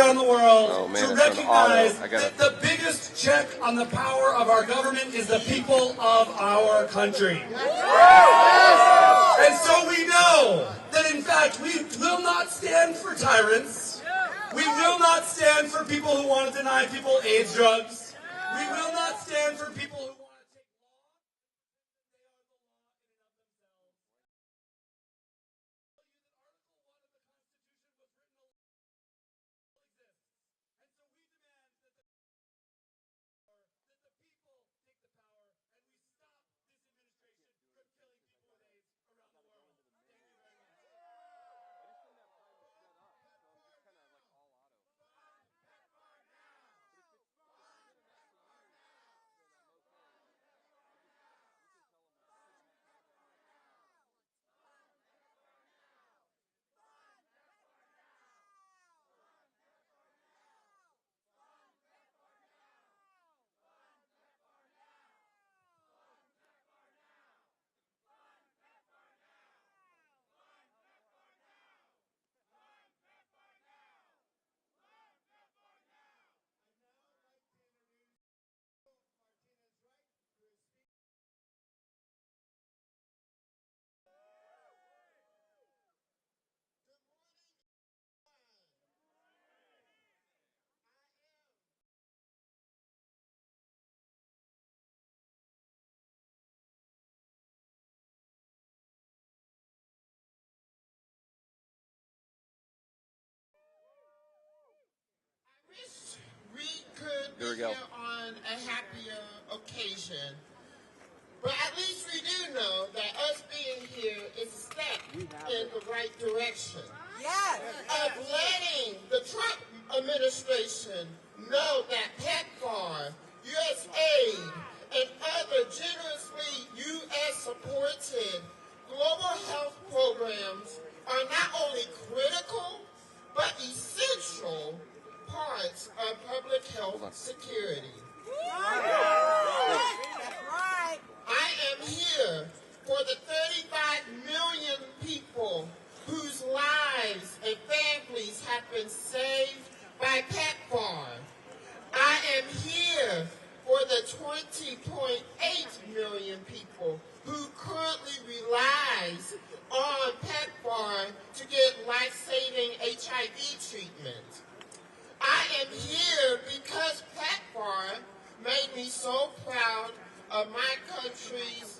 around the world to recognize that the biggest check on the power of our government is the people of our country. And so we know that, in fact, we will not stand for tyrants. We will not stand for people who want to deny people AIDS drugs. We will not stand for people who want to take we could be here on a happier occasion, but at least we do know that us being here is a step in the right direction. Yes. Of letting the Trump administration know that PEPFAR, USAID, and other generously U.S.-supported global health programs are not only critical, but essential parts of public health security. Right. I am here for the 35 million people whose lives and families have been saved by PEPFAR. I am here for the 20.8 million people who currently relies on PEPFAR to get life-saving HIV treatment. I am here because PEPFAR made me so proud of my countries,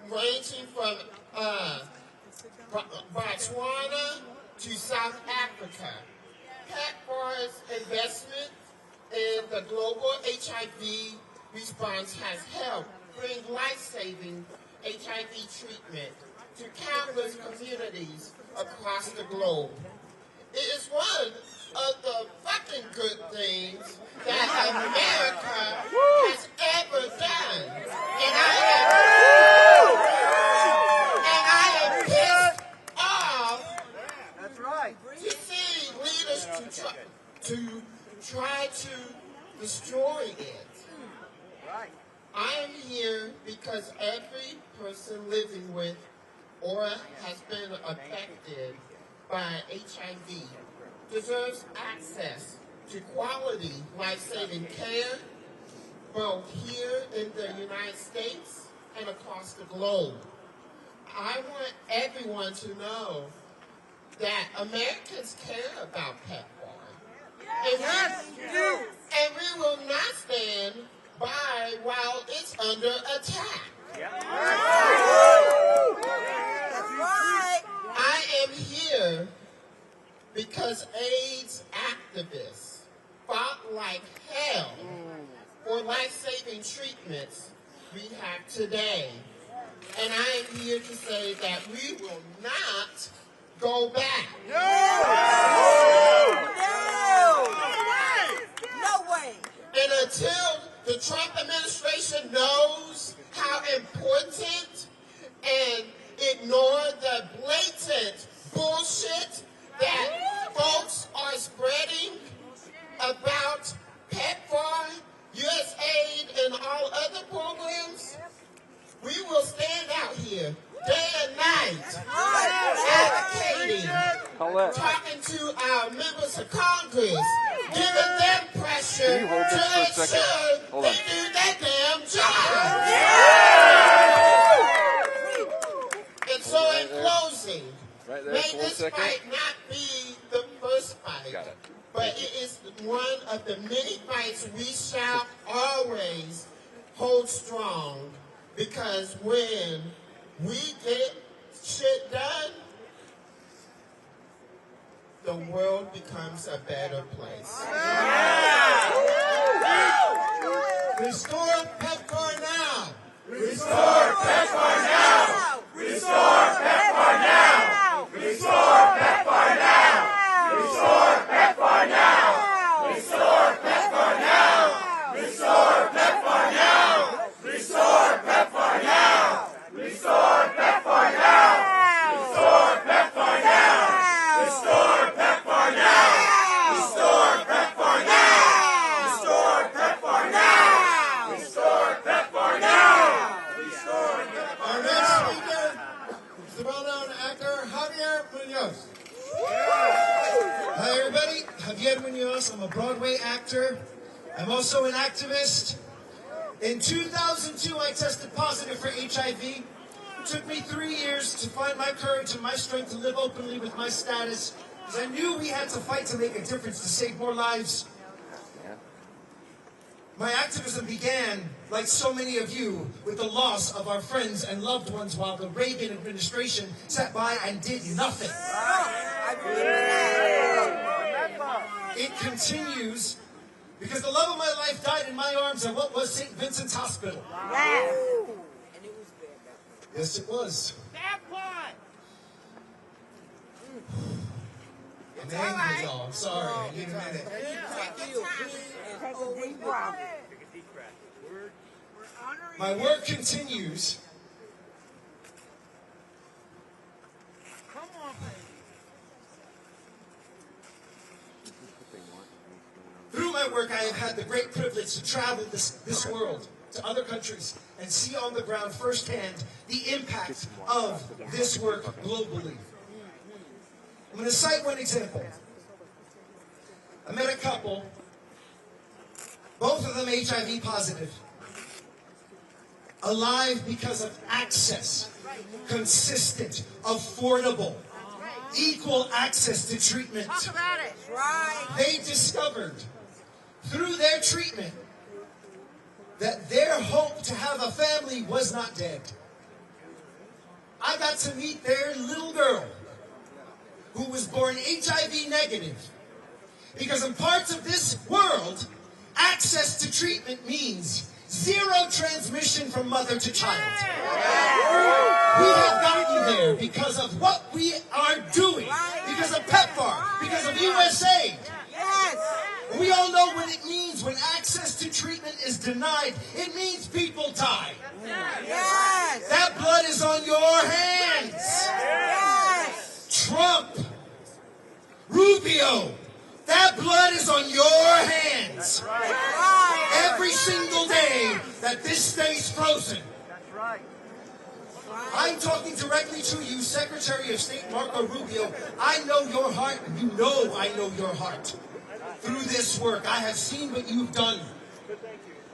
ranging from Botswana to South Africa. PEPFAR's investment in the global HIV response has helped bring life-saving HIV treatment to countless communities across the globe. It is one of the fucking good things that America has ever done. And I am pissed off to see leaders to try to destroy it. I am here because every person living with or has been affected by HIV deserves access to quality life-saving care, both here in the United States and across the globe. I want everyone to know that Americans care about PEPFAR. And we will not stand by while it's under attack. I am here because AIDS activists fought like hell for life-saving treatments we have today. And I am here to say that we will not go back. No way. And until the Trump administration knows how important and ignore the blatant bullshit that folks are spreading about PEPFAR, USAID, and all other programs, we will stand out here day and night advocating, talking to our members of Congress, Congress, giving them pressure to ensure they do their damn job. And so in closing, may this fight not be the first fight, but it is one of the many fights we shall always hold strong, because when we get shit done, the world becomes a better place. Restore PEPFAR now! Restore PEPFAR now! Restore PEPFAR now! Restore PEPFAR now! Restore PEPFAR now! Restore PEPFAR now! Restore PEPFAR now! Restore PEPFAR now! Restore PEPFAR now! Restore PEPFAR now! Restore PEPFAR now! Restore PEPFAR now! Restore PEPFAR now! Restore PEPFAR now! Restore PEPFAR. Our next speaker is the well-known actor Javier Munoz. Hi everybody, Javier Munoz. I'm a Broadway actor. I'm also an activist. In 2002, I tested positive for HIV. It took me 3 years to find my courage and my strength to live openly with my status, because I knew we had to fight to make a difference, to save more lives. My activism began, like so many of you, with the loss of our friends and loved ones while the Reagan administration sat by and did nothing. It continues because the love of my life died in my arms at what was St. Vincent's Hospital. Yes, it was. I'm angry, y'all. I'm sorry. I need a minute. My work continues. Through my work, I have had the great privilege to travel this world to other countries and see on the ground firsthand the impact of this work globally. I'm going to cite one example. I met a couple, both of them HIV positive, alive because of access, consistent, affordable, equal access to treatment. Talk about it. Right. They discovered through their treatment that their hope to have a family was not dead. I got to meet their little girl who was born HIV negative, because in parts of this world, access to treatment means zero transmission from mother to child. We have gotten there because of what we are doing, because of PEPFAR, because of USAID. Yes. We all know what it means when access to treatment is denied. It means people die. Yes. That blood is on your hands. Yes. Trump, Rubio, that blood is on your hands. Every single day that this stays frozen. I'm talking directly to you, Secretary of State Marco Rubio. I know your heart, and you know I know your heart. Through this work, I have seen what you've done.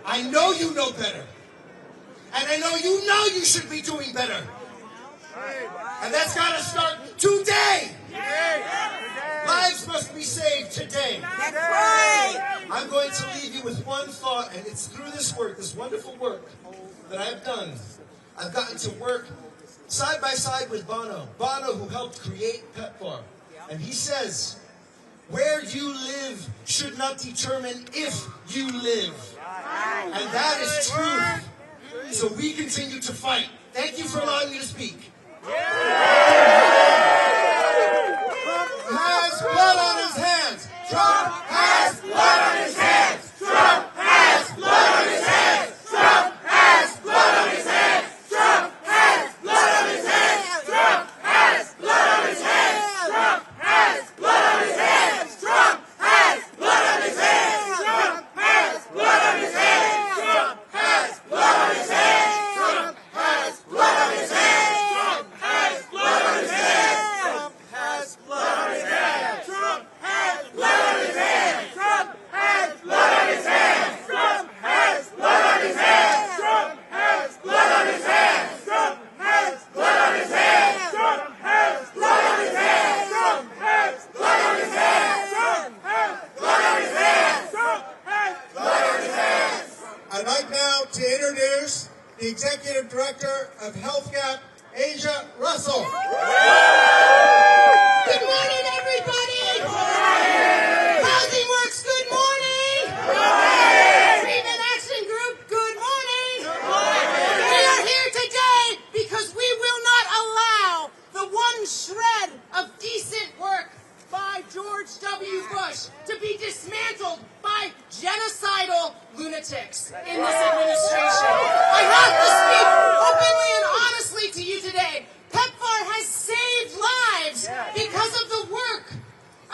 I know you know better. And I know you should be doing better. And that's got to start today. Lives must be saved today. That's right. I'm going to leave you with one thought, and it's through this work, this wonderful work that I've done. I've gotten to work side by side with Bono. Bono, who helped create PEPFAR. And he says, where you live should not determine if you live. And that is truth. So we continue to fight. Thank you for allowing me to speak. Trump has blood on his hands. Trump has blood on his hands. Trump has blood on his hands. Trump has blood on his hands. Trump has blood on his hands. Trump has blood on his hands. Trump has blood on his hands. Trump has blood on his hands. Trump has blood on his hands. Trump has blood on his hands. Trump has blood on his hands. Trump has blood on his hands. the Executive Director of HealthGap, Asia Russell. Good morning, everybody. Housing Works, good morning. Treatment Action Group, good morning. We are here today because we will not allow the one shred of decent work by George W. Bush to be dismantled by genocidal lunatics in this administration. I have to speak openly and honestly to you today. PEPFAR has saved lives because of the work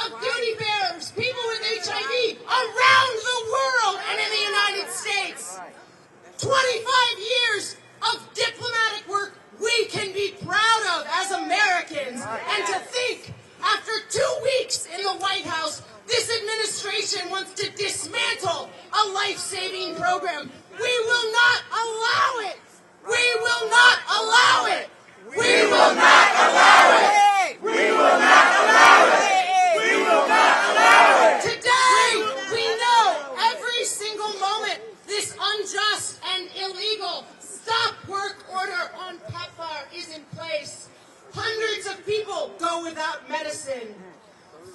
of duty bearers, people with HIV around the world and in the United States. 25 years of diplomatic work we can be proud of as Americans. And to think, after 2 weeks in the White House, this administration wants to dismantle a life-saving program. We will not allow it. We will not allow it. We will not allow it. We will not allow it. We will not allow it. Today, we know every single moment this unjust and illegal stop work order on PEPFAR is in place. Hundreds of people go without medicine.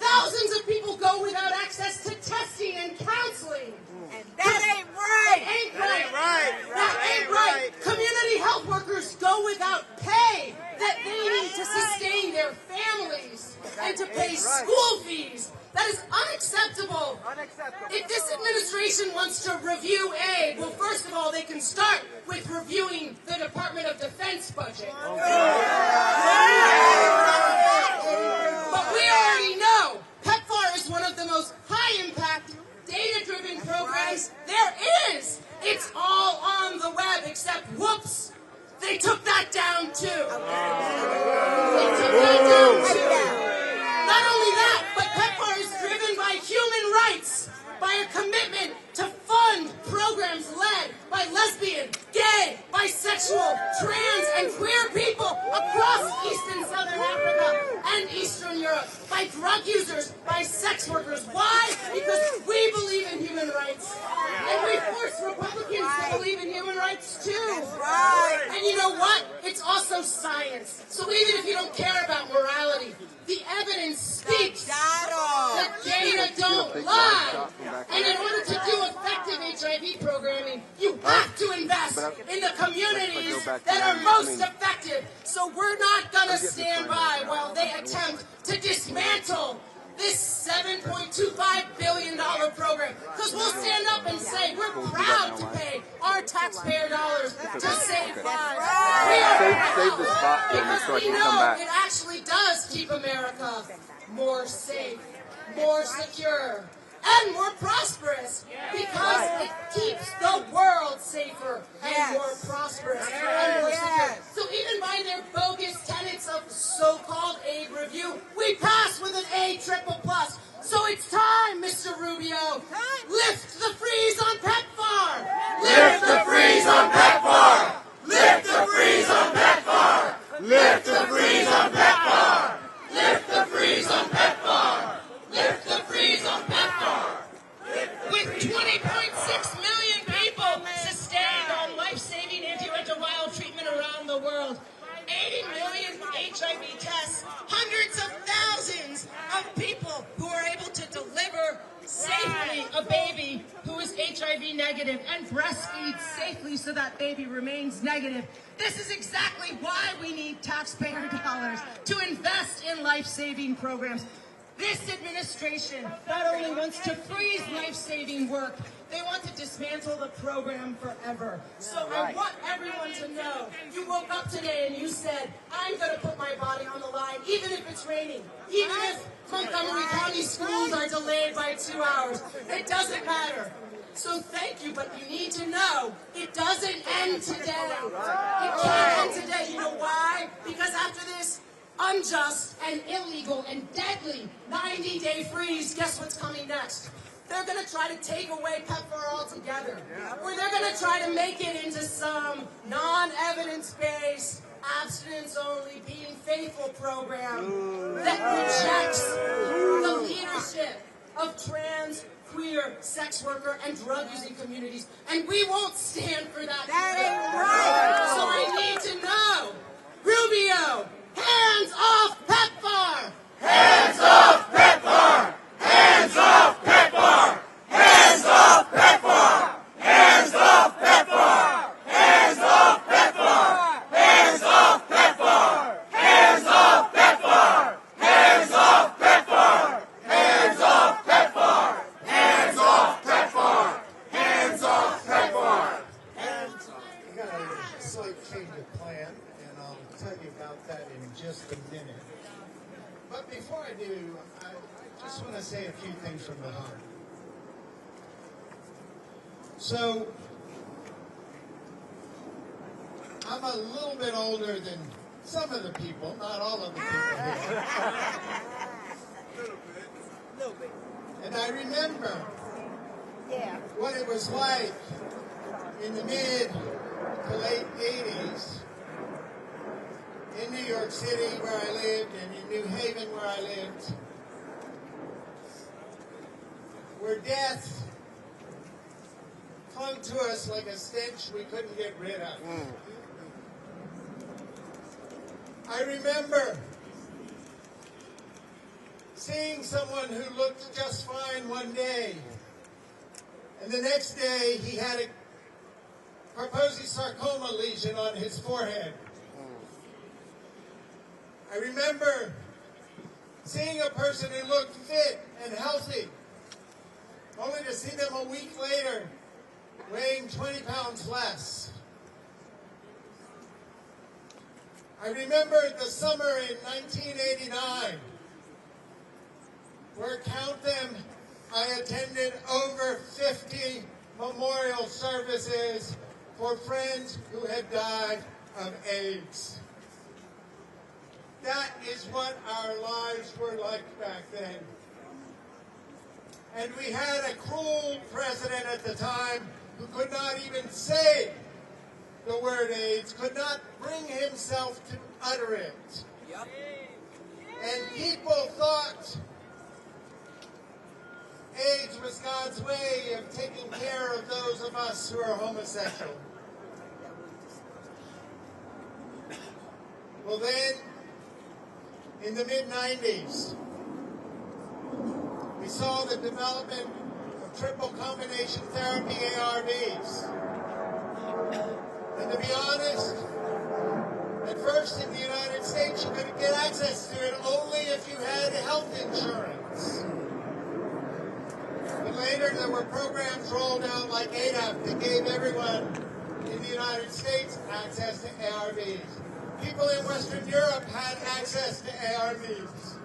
Thousands of people go without access to testing and counseling. And that ain't right. That ain't right. That ain't right. Community health workers go without pay that they need to sustain their families and to pay school fees. That is unacceptable. If this administration wants to review aid, well, first of all, they can start with reviewing the Department of Defense budget. But we already know PEPFAR is one of the most high-impact, data-driven programs there is. It's all on the web, except, whoops, they took that down too. They took that down too. Not only that, but PEPFAR is driven by human rights, by a commitment to fund programs led by lesbian, gay, bisexual, trans, and queer people across East and Southern Africa and Eastern Europe, by drug users, by sex workers. Why? Because we believe in human rights. And we force Republicans to believe in human rights too. And you know what? It's also science. So even if you don't care about morality, the evidence speaks that data don't lie. And in order to do effective HIV programming, you have to invest in the communities that are most effective. So we're not going to stand by while they attempt to dismantle this $7.25 billion program. Because we'll stand up and say we're proud to pay our taxpayer dollars to save lives. We are proud because we know it actually does keep America more safe, more secure, and more prosperous, because it keeps the world safer and more prosperous and more secure. So even by their bogus tenets of so-called aid review, we pass with an A++. So it's time, Mr. Rubio. Lift the freeze on PEPFAR. Lift the freeze on PEPFAR. Lift the freeze on PEPFAR. Lift the freeze on PEPFAR. Lift the freeze on PEPFAR. Lift the freeze on PEPFAR. With 20.6 million people sustained on life-saving antiretroviral treatment around the world, 80 million HIV tests, hundreds of thousands of people who are able to deliver safely a baby who is HIV negative and breastfeed safely so that baby remains negative. This is exactly why we need taxpayer dollars to invest in life-saving programs. This administration not only wants to freeze life-saving work, they want to dismantle the program forever. So I want everyone to know, you woke up today and you said, I'm going to put my body on the line, even if it's raining, even if Montgomery County schools are delayed by 2 hours. It doesn't matter. So thank you, but you need to know, it doesn't end today. It can't end today. You know why? Because after this unjust and illegal and deadly 90-day freeze, guess what's coming next? They're going to try to take away PEPFAR altogether. Or they're going to try to make it into some non-evidence-based, abstinence-only, being faithful program that rejects the leadership of trans, queer, sex worker, and drug-using communities. And we won't stand for that. That ain't right. plan, and I'll tell you about that in just a minute. But before I do, I just want to say a few things from the heart. So, I'm a little bit older than some of the people, not all of the people here. And I remember what it was like in the mid to late 80s in New York City where I lived and in New Haven where I lived, where death clung to us like a stench we couldn't get rid of. I remember seeing someone who looked just fine one day, and the next day he had a Kaposi sarcoma lesion on his forehead. I remember seeing a person who looked fit and healthy, only to see them a week later weighing 20 pounds less. I remember the summer in 1989, where, count them, I attended over 50 memorial services for friends who had died of AIDS. That is what our lives were like back then. And we had a cruel president at the time who could not even say the word AIDS, could not bring himself to utter it. Yep. And people thought AIDS was God's way of taking care of those of us who are homosexual. Well then, in the mid-90s, we saw the development of triple combination therapy, ARVs. And to be honest, at first in the United States you could get access to it only if you had health insurance. But later there were programs rolled out like ADAP that gave everyone in the United States access to ARVs. People in Western Europe had access to ARVs.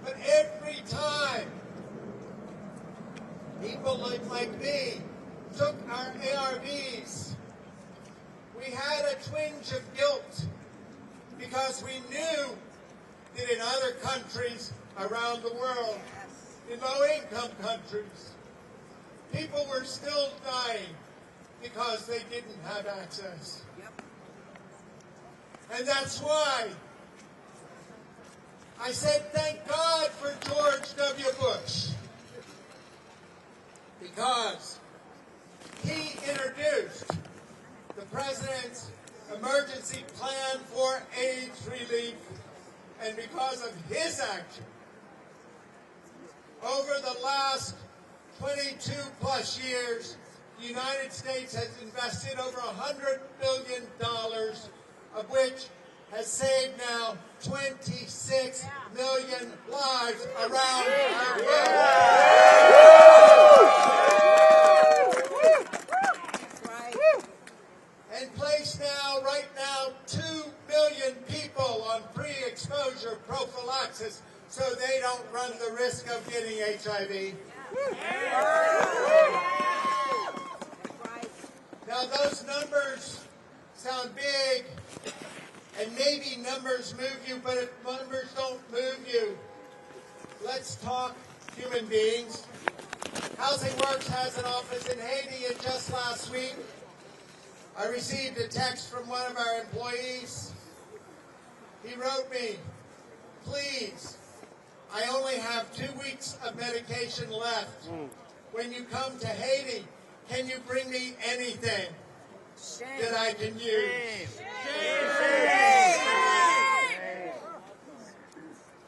But every time people like me took our ARVs, we had a twinge of guilt because we knew that in other countries around the world, in low-income countries, people were still dying because they didn't have access. And that's why I said thank God for George W. Bush, because he introduced the President's emergency plan for AIDS relief, and because of his action, over the last 22 plus years, the United States has invested over $100 billion, of which has saved now 26 million lives around the world. And placed now, right now, 2 million people on pre-exposure prophylaxis so they don't run the risk of getting HIV. Now those numbers sound big, and maybe numbers move you, but if numbers don't move you, let's talk human beings. Housing Works has an office in Haiti, and just last week, I received a text from one of our employees. He wrote me, please, I only have 2 weeks of medication left. When you come to Haiti, can you bring me anything that I can use?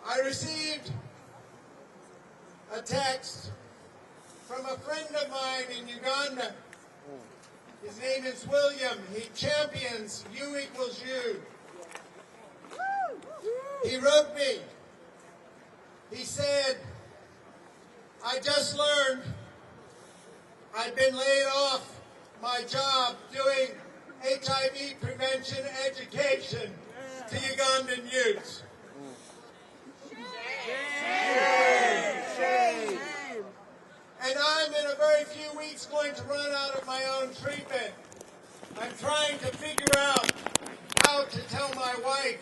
I received a text from a friend of mine in Uganda. His name is William. He champions U equals U. He wrote me. He said, I just learned I've been laid off my job doing HIV prevention education to Ugandan youths. And I'm in a very few weeks going to run out of my own treatment. I'm trying to figure out how to tell my wife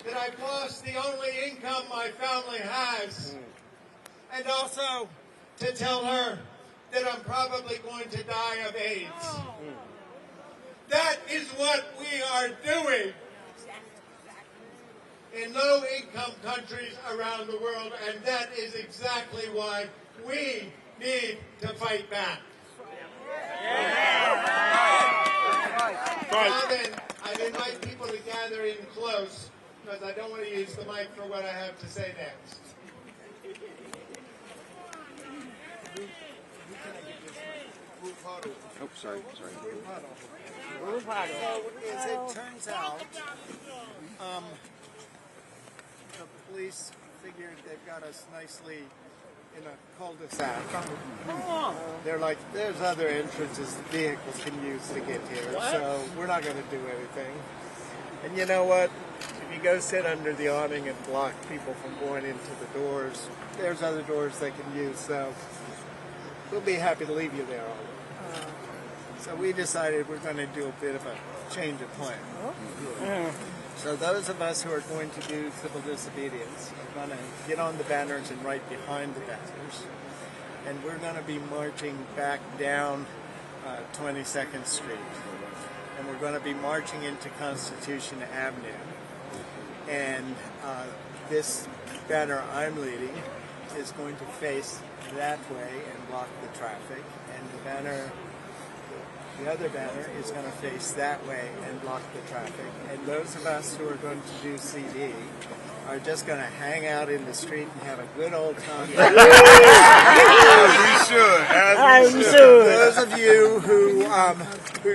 that I've lost the only income my family has, and also to tell her that I'm probably going to die of AIDS. That is what we are doing in low-income countries around the world, and that is exactly why we need to fight back. Now then, I'd invite people to gather in close, because I don't want to use the mic for what I have to say next. Oh, sorry. So, as it turns out, the police figured they've got us nicely in a cul-de-sac. They're like, there's other entrances vehicles can use to get here, so we're not going to do anything. And you know what? If you go sit under the awning and block people from going into the doors, there's other doors they can use, so we'll be happy to leave you there all day. So we decided we're going to do a bit of a change of plan. So those of us who are going to do civil disobedience are going to get on the banners and right behind the banners. And we're going to be marching back down 22nd Street. And we're going to be marching into Constitution Avenue. And this banner I'm leading is going to face that way and block the traffic. And the other banner is going to face that way and block the traffic. And those of us who are going to do CD are just going to hang out in the street and have a good old time. As we should. Those of you who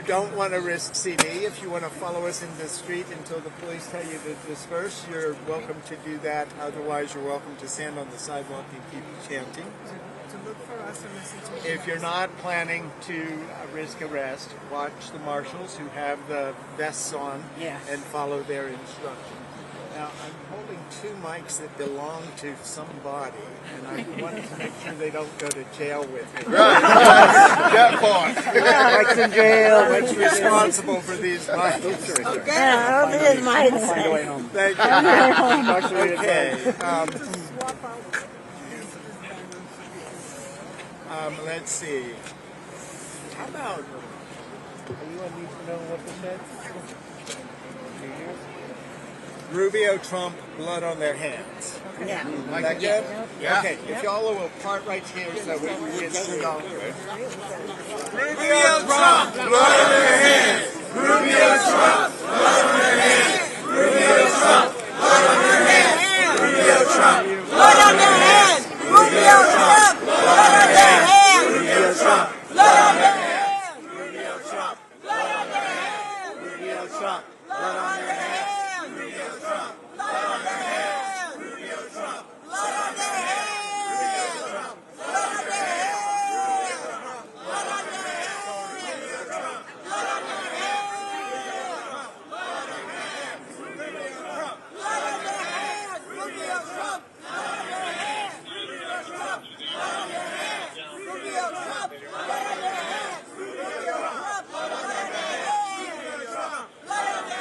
don't want to risk CD, if you want to follow us in the street until the police tell you to disperse, you're welcome to do that. Otherwise, you're welcome to stand on the sidewalk and keep chanting. If you're not planning to risk arrest, watch the marshals who have the vests on and follow their instructions. Now, I'm holding two mics that belong to somebody, and I want to make sure they don't go to jail with me. Right. That part. Mics in jail. What's responsible for these mics? Okay. I'll be his mics. Find a way home. Thank you. Okay. Let's see. How about, anyone need to know what this says? Rubio, Trump, blood on their hands. Yeah. Like that good? Yeah. Okay, if y'all will part right here so we can get straight on. Rubio, Trump, blood on their hands. Rubio, Trump, blood on their hands. Rubio, Trump, blood on their hands. Rubio, Trump, blood on their hands. Rubio, Trump, blood on their hands. Rubio, Trump, blood on their hands. Rubio, Trump, blood on their hands. Rubio, Trump, blood on their hands. Blood on their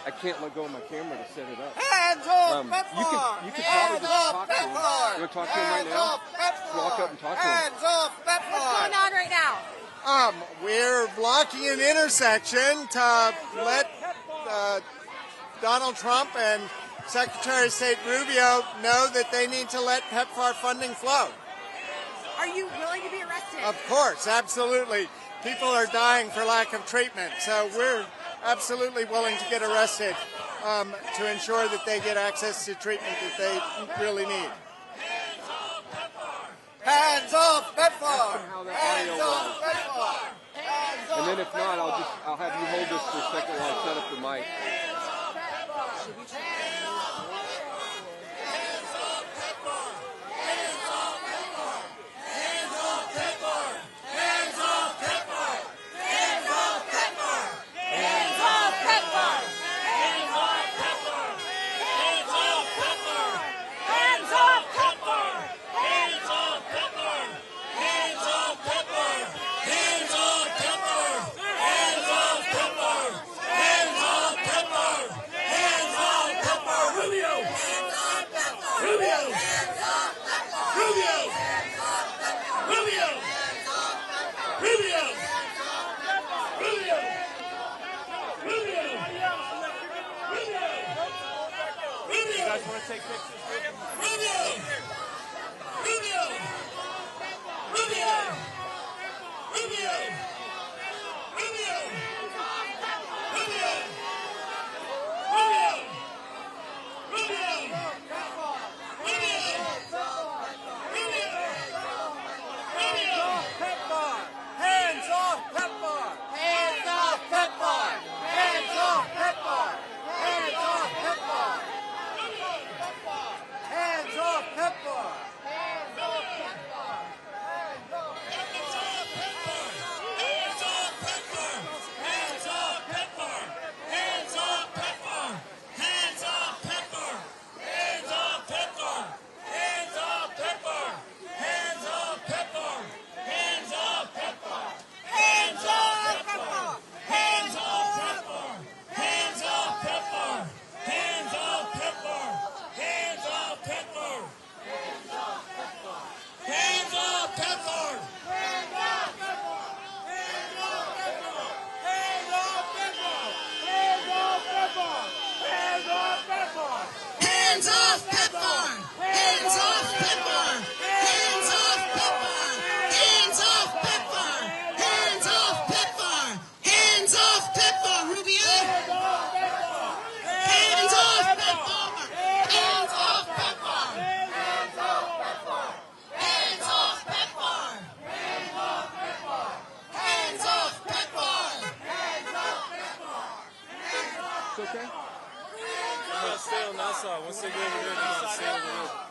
I can't let go of my camera to set it up. Hands off PEPFAR! You could probably just talk to him. You want to talk to him right now? Just walk up and talk to him. Hands off PEPFAR! What's going on right now? We're blocking an intersection to let Donald Trump and Secretary of State Rubio know that they need to let PEPFAR funding flow. Are you willing to be arrested? Of course, absolutely. People are dying for lack of treatment, so we're absolutely willing to get arrested to ensure that they get access to treatment that they really need. Hands off PEPFAR! How that audio was. And then if not, I'll have you hold this for a second while I set up the mic.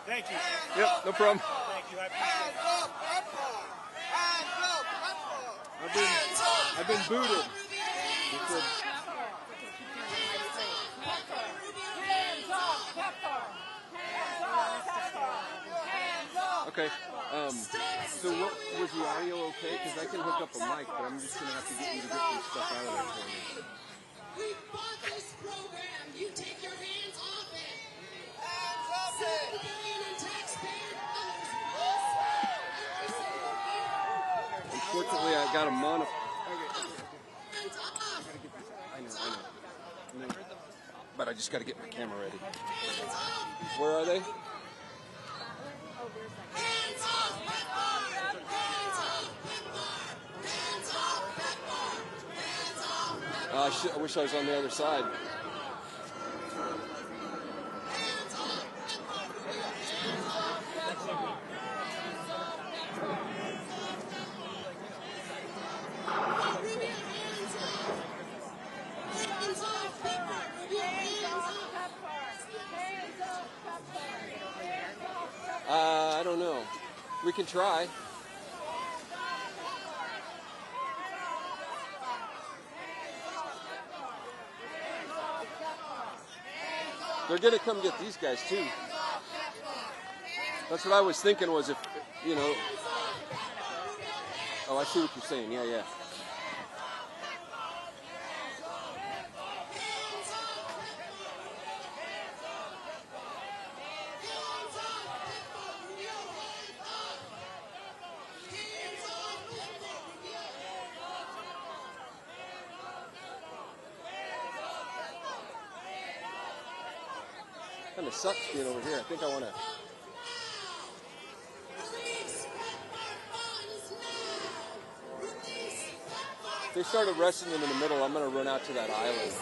Thank you. Yep, no problem. Thank you. I appreciate it. I've been booted. Okay. So what was the audio okay? Because I can hook up a mic, but I'm just gonna have to get you to get some stuff out of there for me. We bought this program. You take your hands off it. Unfortunately, I got a mono. I know. But I just got to get my camera ready. Where are they? I wish I was on the other side. I don't know. We can try. They're going to come get these guys too. That's what I was thinking was if, you know. Oh, I see what you're saying. Yeah. Kind of sucks being over here. I think I want to. If they start arresting them in the middle, I'm going to run out to that island.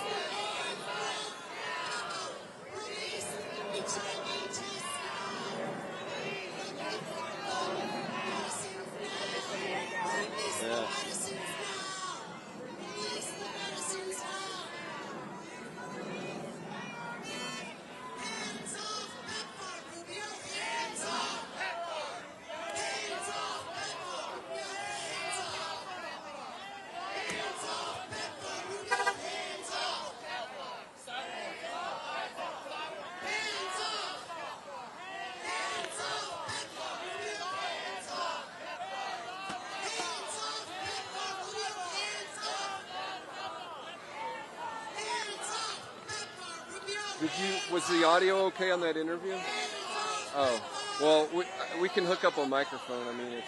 Yeah. Was the audio okay on that interview? Oh, well, we can hook up a microphone. I mean,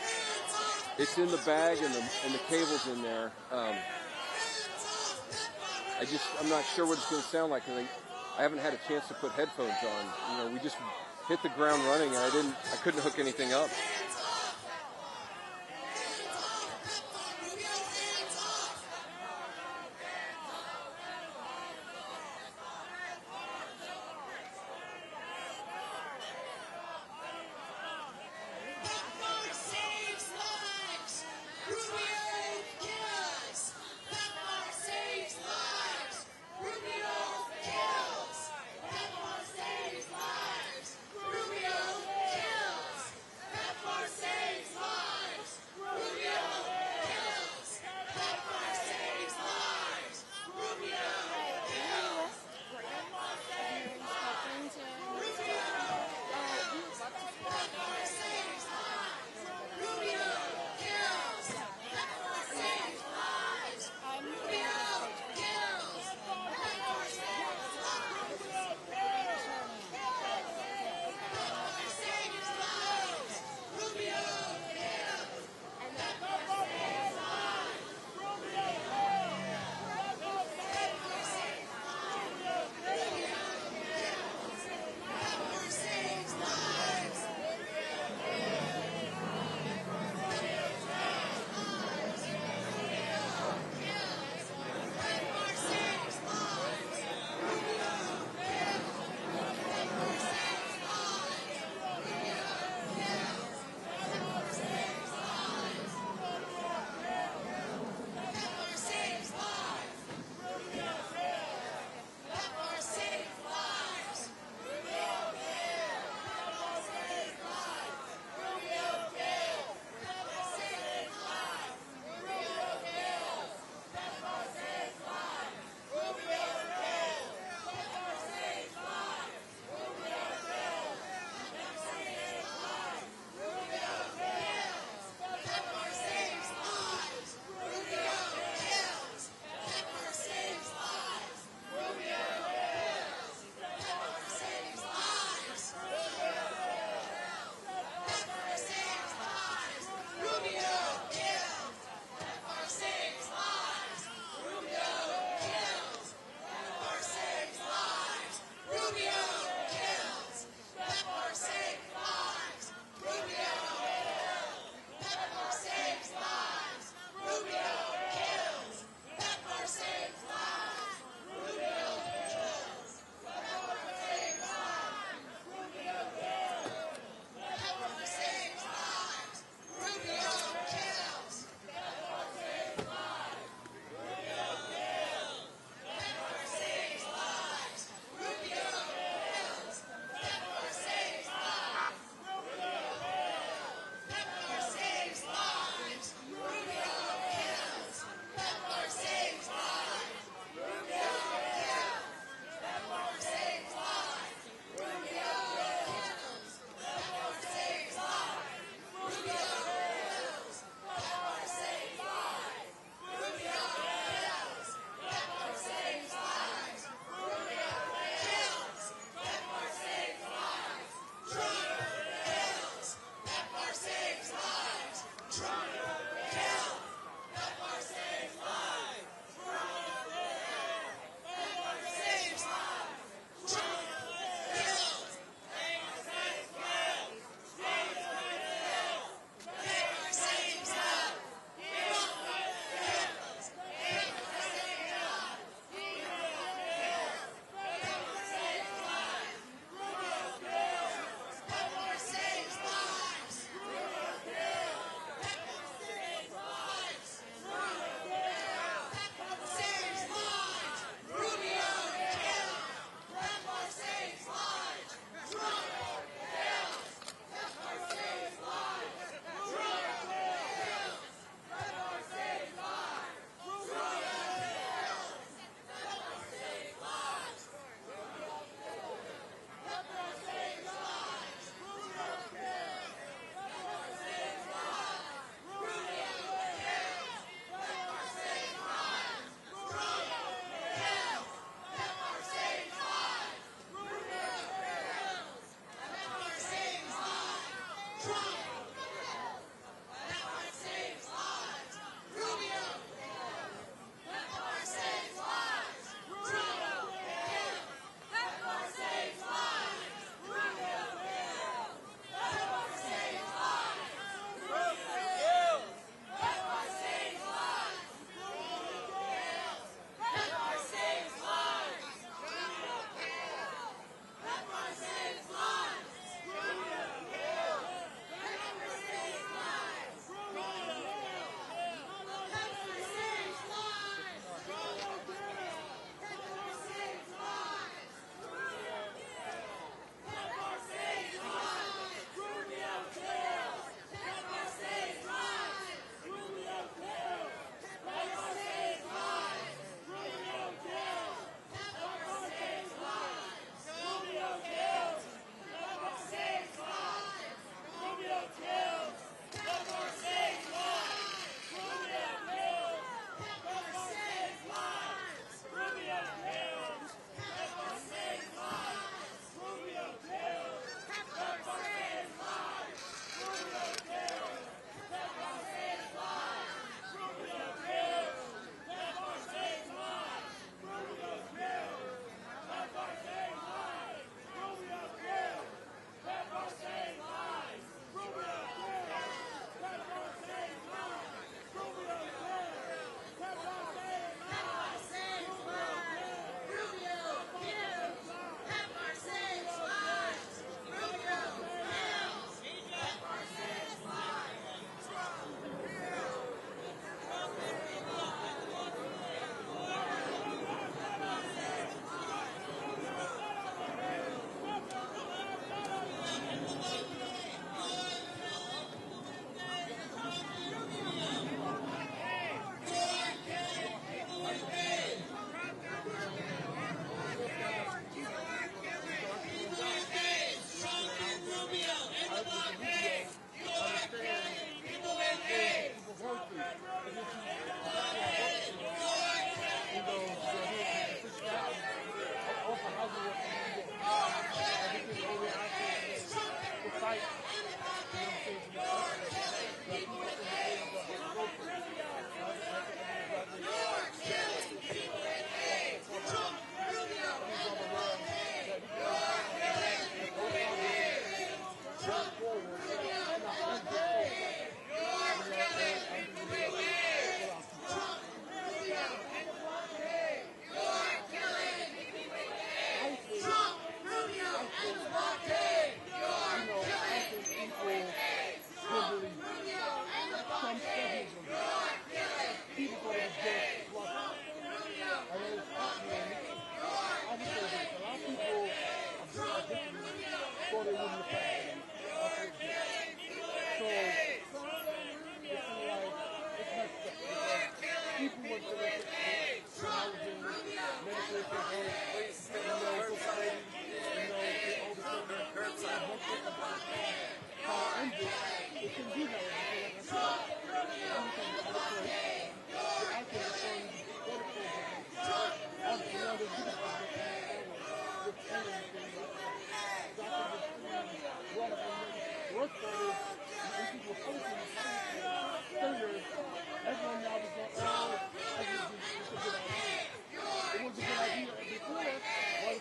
it's in the bag and the cable's in there. I'm not sure what it's going to sound like. I haven't had a chance to put headphones on. You know, we just hit the ground running, and I couldn't hook anything up.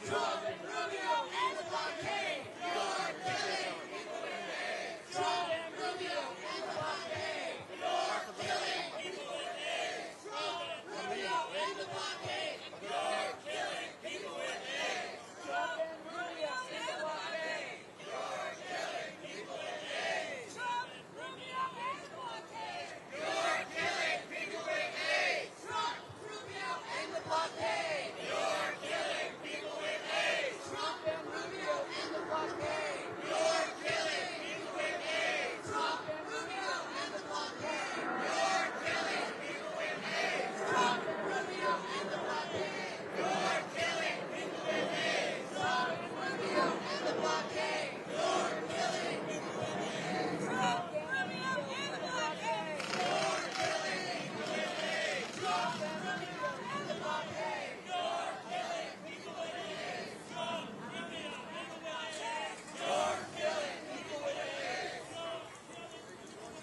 Trump and Rubio and the blockade. You're killing people with AIDS. Trump and Rubio and the blockade. You're killing people with AIDS. Trump and Rubio and the blockade. You're killing people with AIDS. Trump and Rubio and the blockade. You're killing people with AIDS. Trump and Rubio and the blockade. You're killing people with AIDS. Trump, Rubio and the blockade. You're killing people with AIDS. Trump and Rubio and the blockade. You're killing people with AIDS. Trump and Rubio and the blockade. You're killing people with AIDS. Trump and Rubio and the blockade. You're killing people with AIDS. Trump and Rubio and the blockade. You're killing people with AIDS. Trump and Rubio and the blockade. You're killing people with AIDS. Trump and Rubio and the blockade. You're killing people with AIDS. Trump, Rubio and the blockade. You're killing people with AIDS.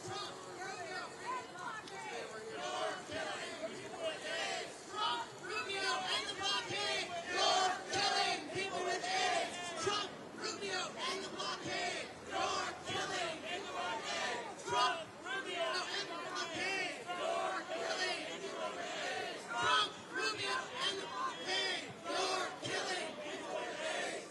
Trump, Rubio and the blockade. You're killing people with AIDS. Trump, Rubio and the blockade. You're killing people with AIDS. Trump, Rubio and the blockade. You're killing people with AIDS. Trump, Rubio and the blockade. You're killing people with AIDS. Trump, Rubio and the blockade. You're killing people with AIDS.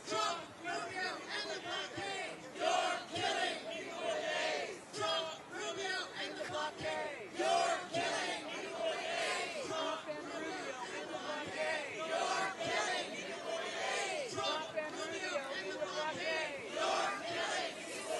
Trump, Rubio and the blockade. You're killing people with AIDS. Trump, Rubio and the blockade. You're killing people with AIDS.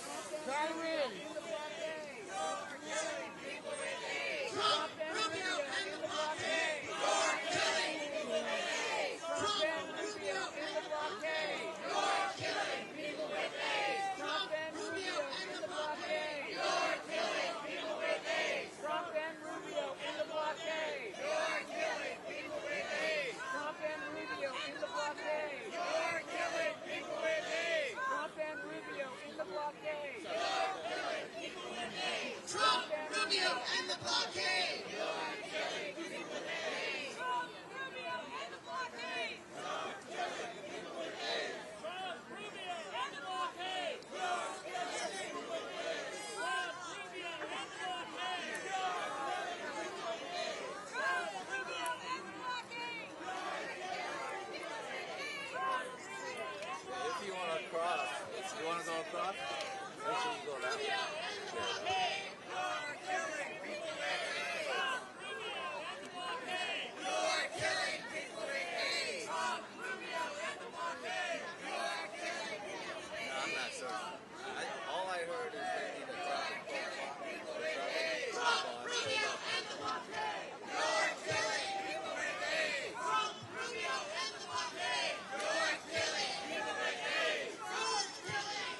Trump, Rubio and the blockade. You're killing people with AIDS. Trump and Rubio and the blockade. You're killing people with AIDS. Trump and Rubio and the blockade. You're killing people with AIDS. Trump and Rubio and the blockade. You're killing people with AIDS. Trump and Rubio and the blockade. You're killing people with AIDS. Trump and Rubio and the blockade. You're killing people with AIDS. Trump and Rubio and the blockade. You're killing people with AIDS. Trump and Rubio and the blockade. You're killing people with AIDS. Trump and Rubio and the blockade. You're killing people with AIDS. Trump and Rubio in the blockade. You're killing people with AIDS. Trump, Rubio and the blockade. You're killing people with AIDS. Trump, Rubio and the blockade. You're killing people with AIDS. Trump, Rubio and the blockade. You're killing people with AIDS. Trump, Rubio and the blockade. You're killing people with AIDS. Trump, Rubio and the blockade. If you want to cross, you want to go across? Make sure you go that way. You're killing people with AIDS. Trump, Rubio and the blockade. You're killing people with AIDS. Trump, Rubio and the blockade. You're killing people with AIDS. No, I'm not certain. All I heard is they need a traffic pole. Trump, Rubio and the blockade. You're killing people with AIDS. Trump, Rubio and the blockade. You're killing people with AIDS. You're killing.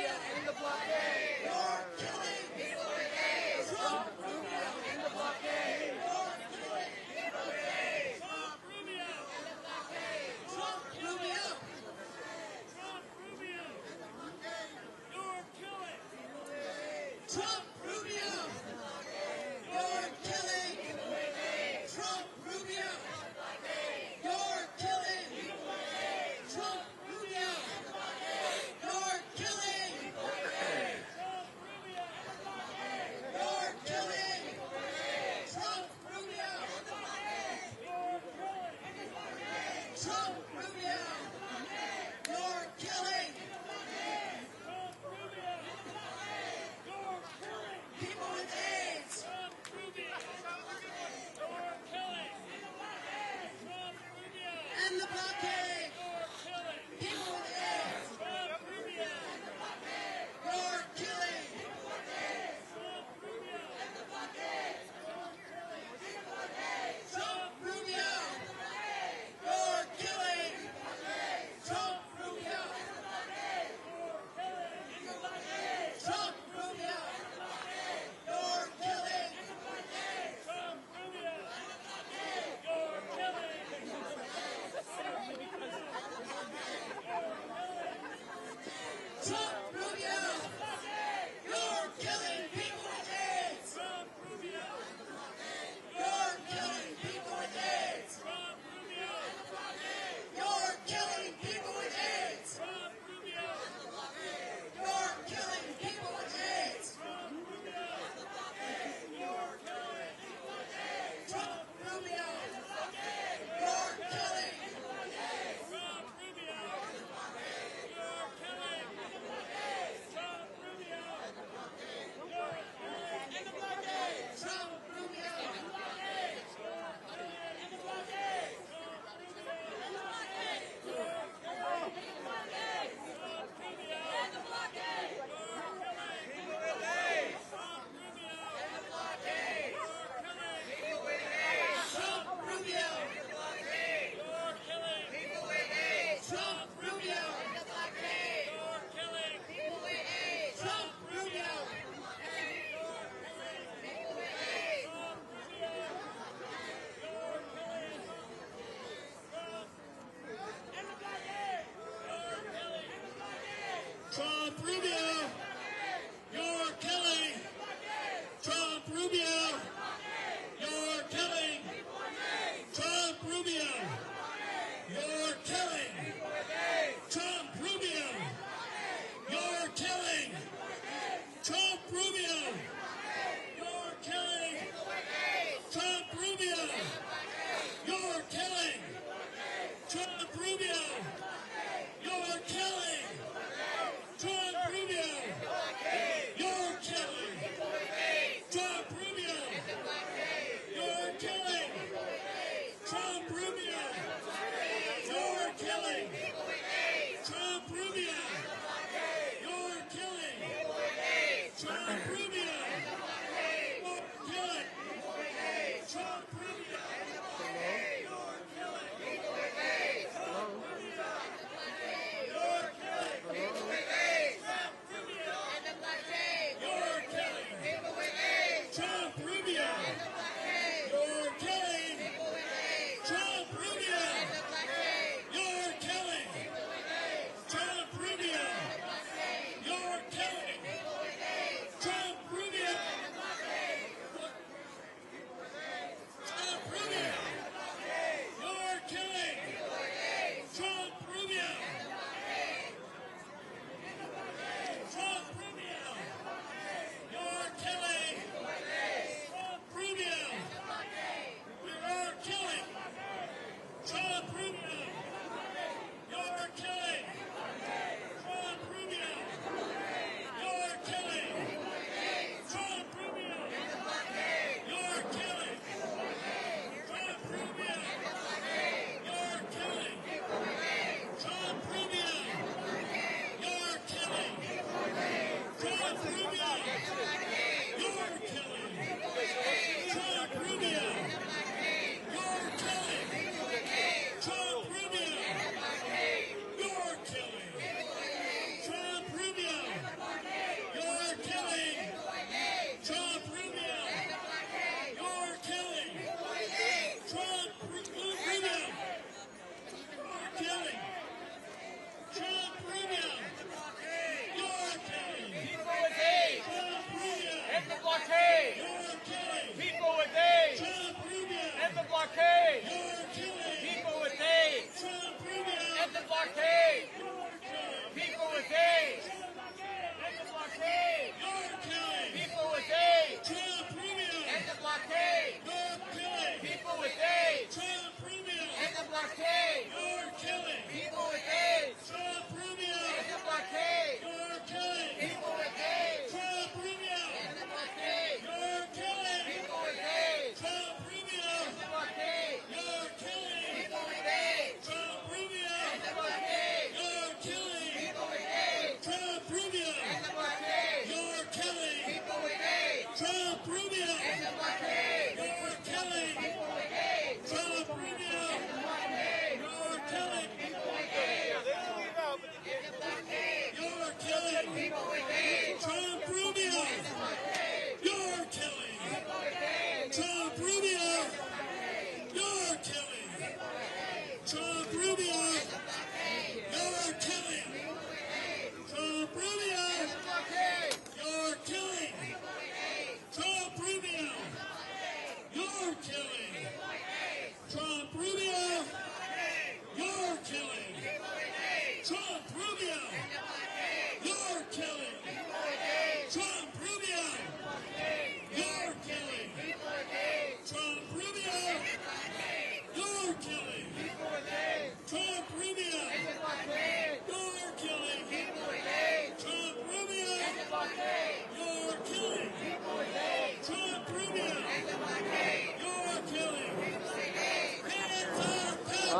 Rubio and the blockade. You're killing people with AIDS. Trump, Rubio and the blockade. You're killing people with AIDS. Trump, Rubio and the blockade. Trump, Rubio. Trump, Rubio. You're killing people with AIDS. Trump, Rubio. You're killing people with AIDS. Trump, Rubio. You're killing people with AIDS. Trump, Rubio. You're killing people with AIDS. Trump, Rubio. You're killing people with AIDS. Trump, Rubio. You're killing. Trump, Rubio. You're killing. Trump, Rubio. You're killing people with AIDS. Trump, Rubio. You're killing. Trump, Rubio. And the blockade. You're killing people with AIDS. Trump, Rubio. You're killing people with AIDS. Trump, Rubio. And the blockade. You're killing people with AIDS. Trump, Rubio. You're killing people with AIDS. Trump, Rubio. You're killing people with AIDS. Trump, Rubio. You're killing people with AIDS. Trump, Rubio. You're killing people with AIDS. Trump, Rubio. You're killing people with AIDS. Trump, Rubio. You're killing people with AIDS. Trump, Rubio. You're killing people with AIDS. Trump, Rubio. You're killing people with AIDS. Trump, Rubio. You're killing people with AIDS. Trump, Rubio. You're killing people with AIDS. Trump, Rubio. You're killing people with AIDS. Trump, Rubio. You're killing in the blockade. Trump, Rubio. In the blockade. You're killing in the blockade. Trump, Rubio. In the blockade. You're killing in the blockade. Trump, Rubio. In the blockade. You're killing people with AIDS. Trump, Rubio. In the blockade. You're killing people with AIDS. Trump, Rubio. In the blockade. You're killing people with AIDS. Trump, Rubio. In the blockade. You're killing people with AIDS. Trump, Rubio. In the blockade. You're killing people with AIDS. Trump, Rubio. You're killing Trump. In the blockade. You're killing in the blockade. Trump, Rubio. You're killing. Trump, Rubio. You're killing. Trump, Rubio. You're killing. Trump, Rubio. You're killing. Trump, Rubio. You're killing. Trump, Rubio. You're killing. Trump, Rubio. You're killing. Trump, Rubio. You're killing. Trump, Rubio. You're killing. Trump, Rubio. You're killing. Trump, Rubio. You're killing. Trump, Rubio. You're killing. Trump, Rubio. You're killing. You're killing people with AIDS. Trump, Rubio. In the blockade. You're killing people with AIDS. Trump, Rubio. In the blockade. You're killing people with AIDS. Trump, Rubio. In the blockade. You're killing people with AIDS. Trump, Rubio. In the blockade. You're killing people with AIDS. Trump,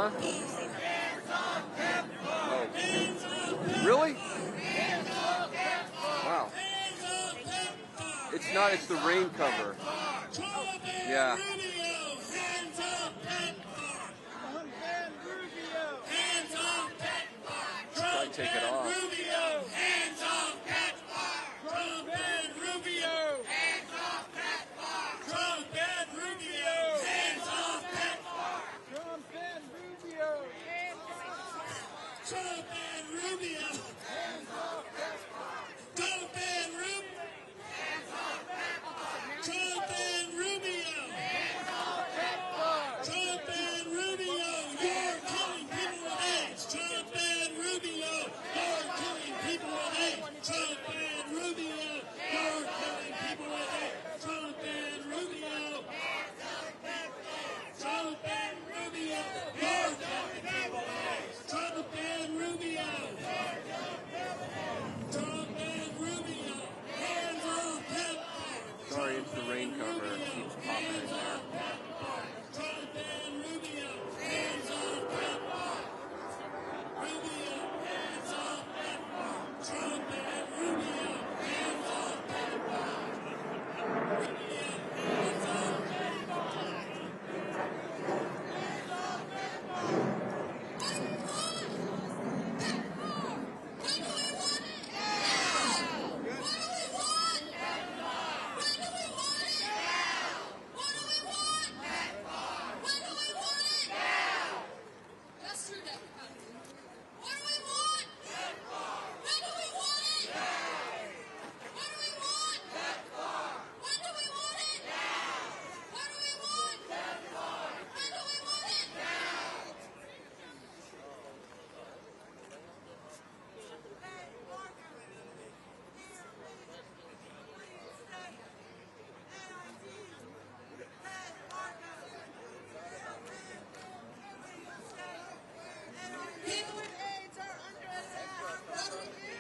Huh? Oh. Really? Wow. It's not, it's the rain cover. Yeah. Try to take it off. Hands off PEPFAR! Trump and Rubio! Hands off PEPFAR! Trump and Rubio! Hands off PEPFAR! Trump and Rubio! Trump and Rubio! Hands off PEPFAR! Trump and Rubio! Hands off PEPFAR! Trump and Rubio! Hands off PEPFAR! Trump and Rubio! You're killing people with AIDS! Trump and Rubio! You're killing people with AIDS! Trump and Rubio! You're killing people with AIDS! Trump and Rubio! Trump and Rubio! You're killing people with AIDS! Trump and Rubio! Trump and Rubio! Hands off PEPFAR! Sorry, it's the rain cover. It keeps popping in there. Trump and Rubio! Hands off PEPFAR! Rubio! Hands off PEPFAR! Trump and Rubio! Hands off PEPFAR! Rubio! Hands off PEPFAR! People with AIDS are under attack. What do we do?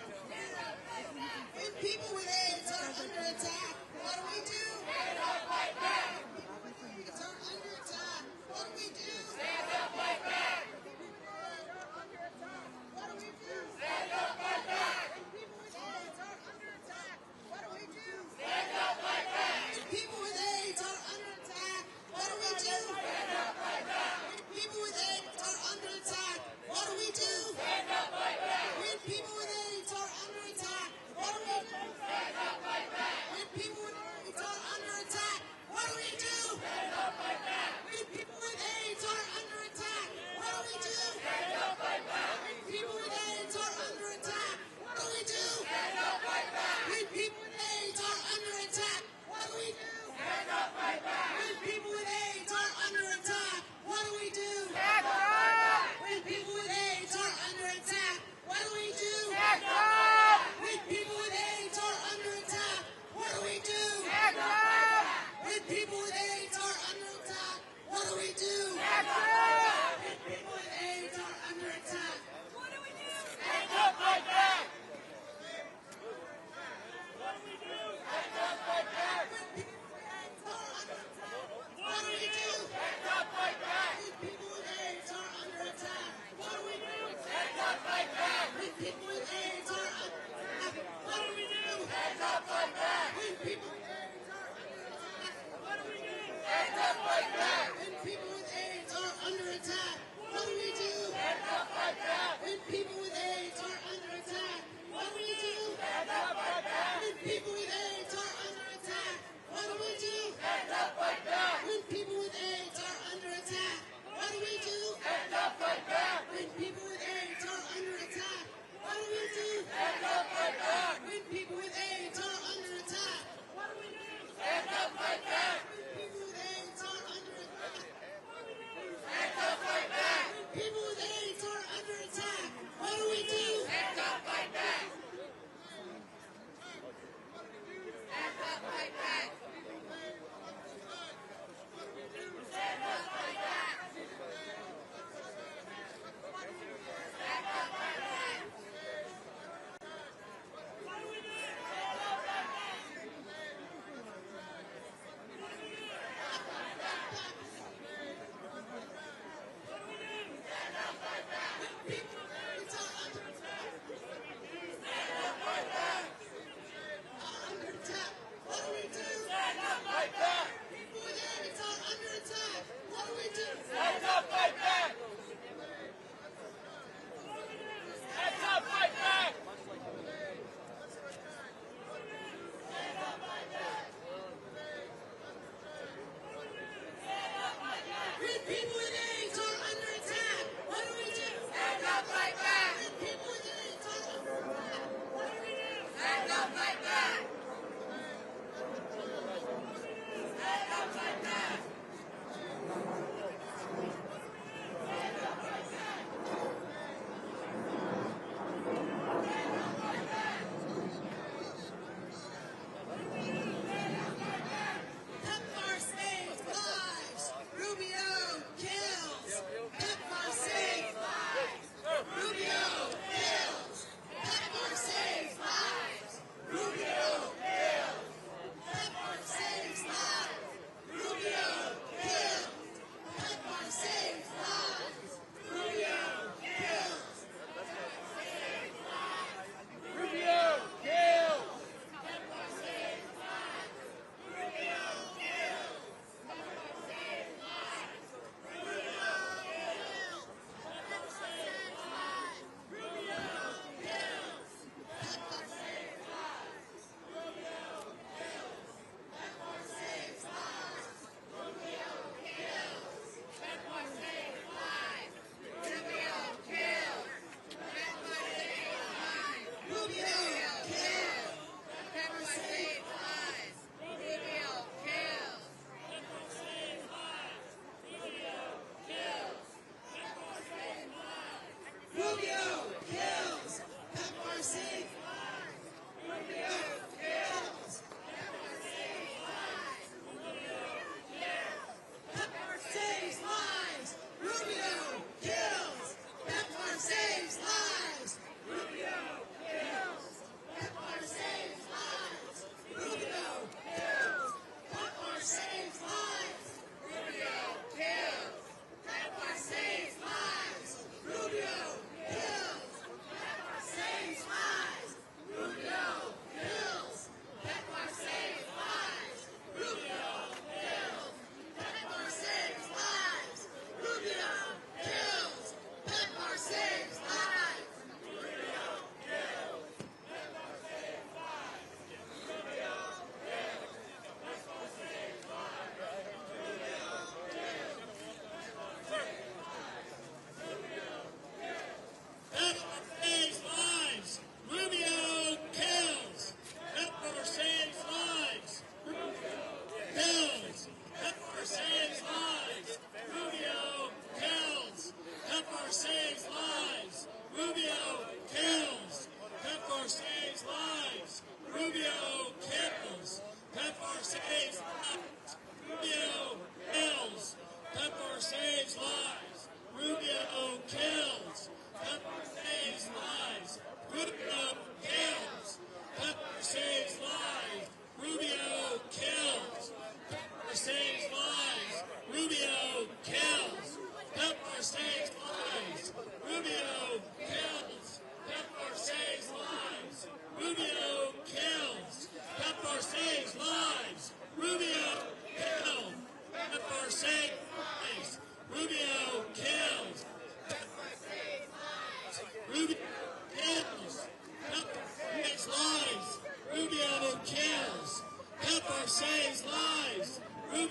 When people with AIDS are under attack, what do we do? Stand up, fight back. People with AIDS are under attack. What do we do? Stand up, fight back. People with AIDS are under attack. What do we do? Stand up, fight back. People with AIDS are under attack. What do we do? Stand up, fight back. People with AIDS are under attack. What do we do? Stand up, fight back. People with AIDS are under attack. What do we do? Stand up, fight back. When people with AIDS are under attack, what do we do? Stand up, fight back. When people with AIDS are under attack, what do we do? Stand up, fight back. When people with AIDS are under attack, what do we do? Stand up, fight back. When people with AIDS are under attack, what do we do? Stand up, fight back. When people with AIDS are under attack, what do we do? Stand up, fight back. When people with AIDS are under attack, what do we do? Stand up. When people with AIDS are under attack, what do we do? Stand up. When people with AIDS are under attack, what do we do? Stand up. When people with AIDS are under attack, what do we do? Stand up. When people with AIDS are under attack, what do we do? Stand up, fight back. What do we do?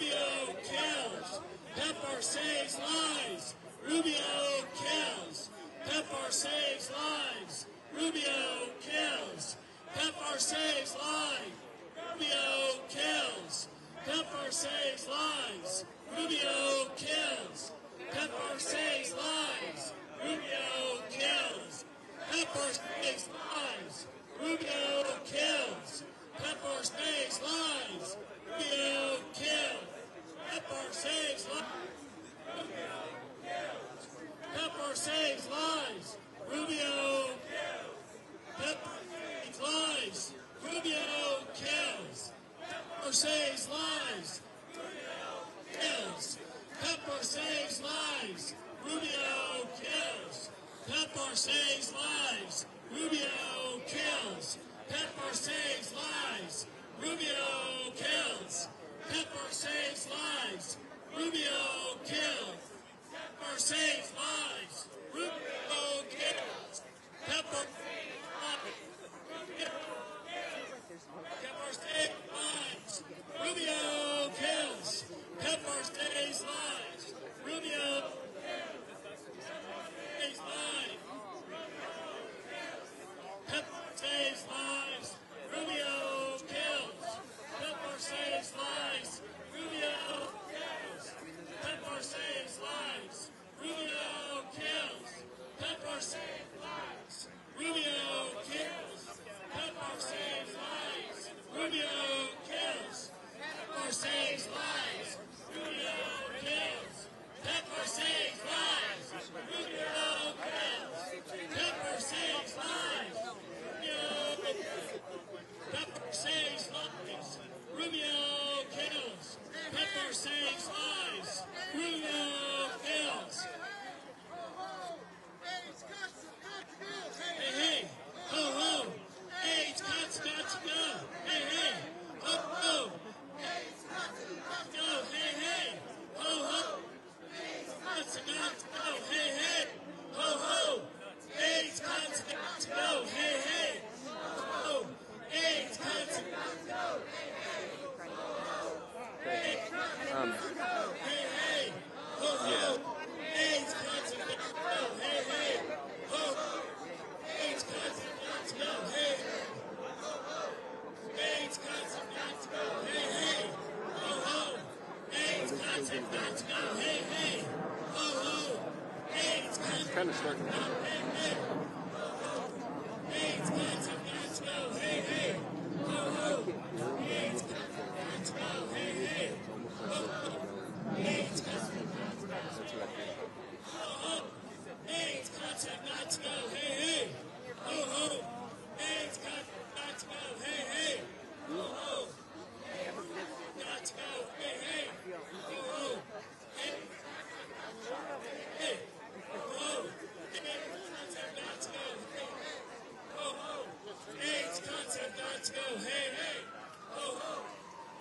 Rubio kills. PEPFAR saves lives. Rubio kills. PEPFAR saves lives. Rubio kills. PEPFAR saves lives. Rubio kills. PEPFAR saves lives. Rubio kills. PEPFAR saves lives. Rubio kills. PEPFAR saves lives. Rubio kills. PEPFAR saves lives. Rubio kills. PEPFAR saves lives. PEPFAR saves lives. Rubio kills. PEPFAR saves lives. Rubio kills. PEPFAR saves lives. Kills. PEPFAR saves lives. Rubio kills. PEPFAR saves lives. Rubio kills. PEPFAR saves lives. Rubio kills. PEPFAR saves lives. Rubio kills. PEPFAR saves lives. Rubio kills. PEPFAR saves lives. PEPFAR saves lives. Rubio kills. PEPFAR saves lives. Rubio saves lives. PEPFAR saves lives. Rubio kills. PEPFAR saves lives. Rubio kills. PEPFAR saves lives. Rubio kills. PEPFAR saves lives. Rubio kills. PEPFAR saves lives. Rubio kills. PEPFAR saves lives. Rubio kills. PEPFAR saves lives. Rubio kills. PEPFAR saves lives. PEPFAR saves lives. Rubio kills. PEPFAR saves lives. Rubio kills. Hey, hey, ho, ho. AIDS got to go. Hey, hey, ho, ho. AIDS got to go. Hey, hey, ho, ho. AIDS got to go. Hey, hey, ho, ho. AIDS got to go. Hey, hey, ho, ho. AIDS got to go. Hey, hey, hey, hey, ho, ho. AIDS got to go. Hey, hey, ho, ho. AIDS got to go. Hey, AIDS got to go. Hey, hey, ho, ho. AIDS got to go. Hey, hey, ho, ho. AIDS got to Kind of starting to go. Hey, hey, AIDS got to go. Hey, hey, ho, ho. AIDS got to go. Hey, hey, ho, ho. AIDS got to go. Ho, ho. AIDS got to go. Hey, hey, ho, ho. AIDS got to go. Hey, hey, ho, ho. Got to go. Hey, hey, ho, ho. Hey, ho, ho. Got to go. Ho, ho. AIDS content got to go. Hey, hey, ho, ho.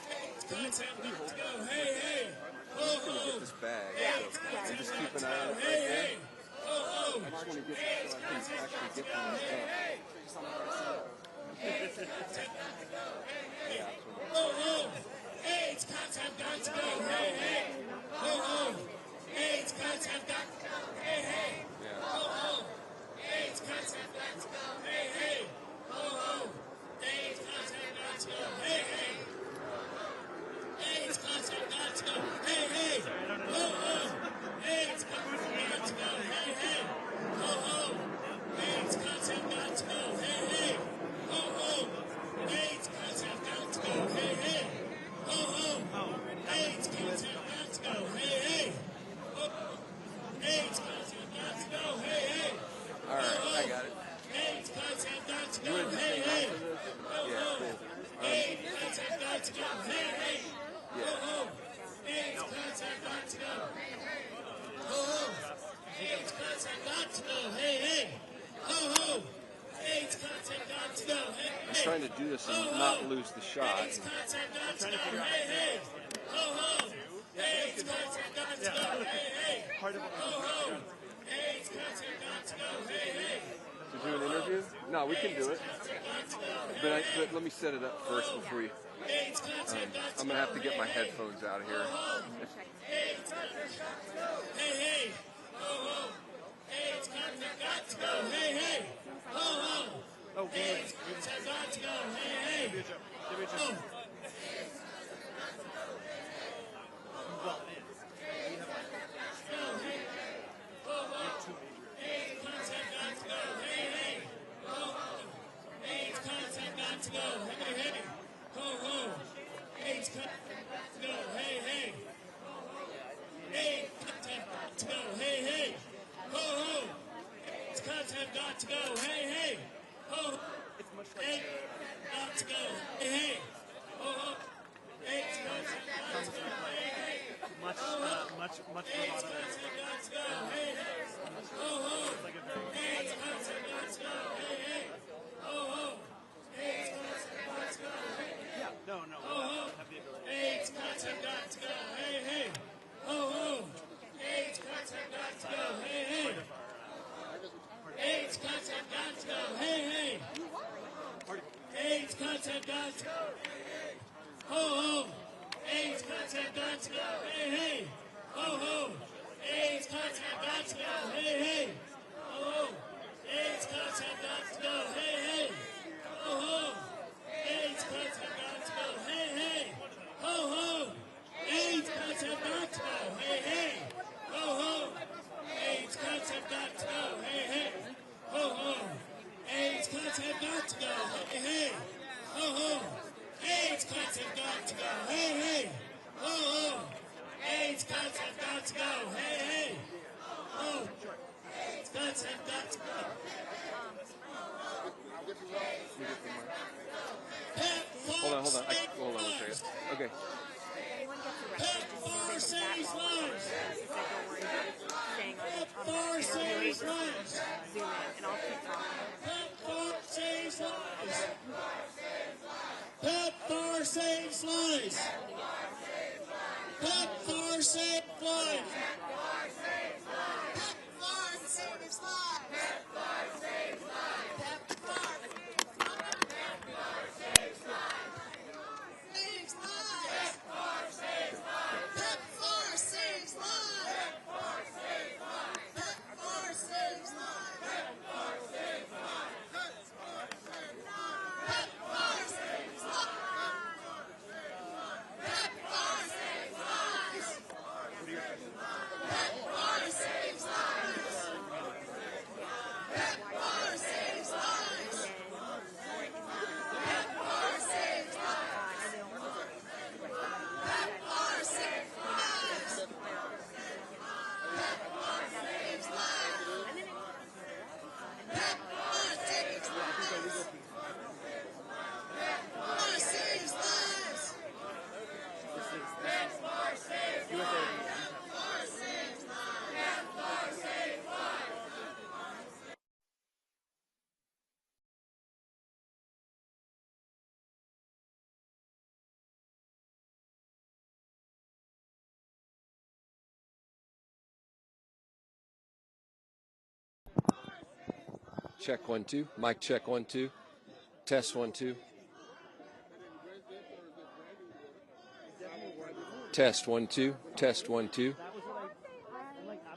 AIDS content got to go. Hey, hey, ho, ho. get this bag. AIDS So content just got keep to an eye on go. it right Hey, there. hey, ho, ho. I just want to get AIDS so I can content actually got to get go. them Hey, stuff. hey. AIDS content got to go. Hey, hey, Yeah, ho, ho. AIDS content got to go. Hey, hey, ho, ho. AIDS content got to go. Hey, hey, ho, ho. AIDS content got to go. Hey, hey, ho, ho. AIDS content got to go. Hey, hey. AIDS content got to go. Hey, hey, ho, ho. AIDS content got to go. Hey, hey, ho, ho. AIDS content got to go. Hey, hey, ho, ho. AIDS content got to go. Hey, hey, ho, ho. AIDS content got to go. Hey, hey, ho, ho. AIDS content got to go. Hey, hey. All right, I got it. AIDS content got to You go. ready to Hey, take hey. off of this? Ho, Yeah, ho. cool. AIDS content got to go. Hey, hey. Ho, Yeah. ho. AIDS content got to go. Ho, ho. AIDS content got to go. Hey, hey. Ho, ho. AIDS content got to go. Hey, I'm hey. trying to do this and not lose the shot. AIDS content got to go. Hey, hey. Ho, ho. AIDS content got to go. Hey, hey. Ho, ho. AIDS content got to go. Hey, hey. So do an interview? No, we can do it. But let me set it up first before you. I'm gonna have to get my headphones out of here. Hey, hey. Oh, hey, it's got to go. Hey, hey. Oh, hey, it's got to go. Hey, hey. Give me a jump. Well, it is. Much bravado. It's like a very yeah, no, have the ability. It's got to go. Hey, hey. It's got to go. Hey, hey. It's got to go. Hey, hey. It's got to go. It's got to go. Hey, hey. It's got to go. Hey, hey. It's got to go. Hey, hey. It's got to go. Hey, hey. It's got to go. Hey, hey. It's got to go. Hey, hey. It's got to go. Hey, hey. It's got to go. Hey, hey. It's got to go. Hey, hey. It's got to go. Hold on. Hold on one second. Okay. PEPFAR saves lives. PEPFAR saves lives. PEPFAR saves lives. PEPFAR saves lives. PEPFAR saves lives. PEPFAR saves lives. Check 1 2. Mic check 1 2. Test 1 2. Test 1 2. Test 1 2.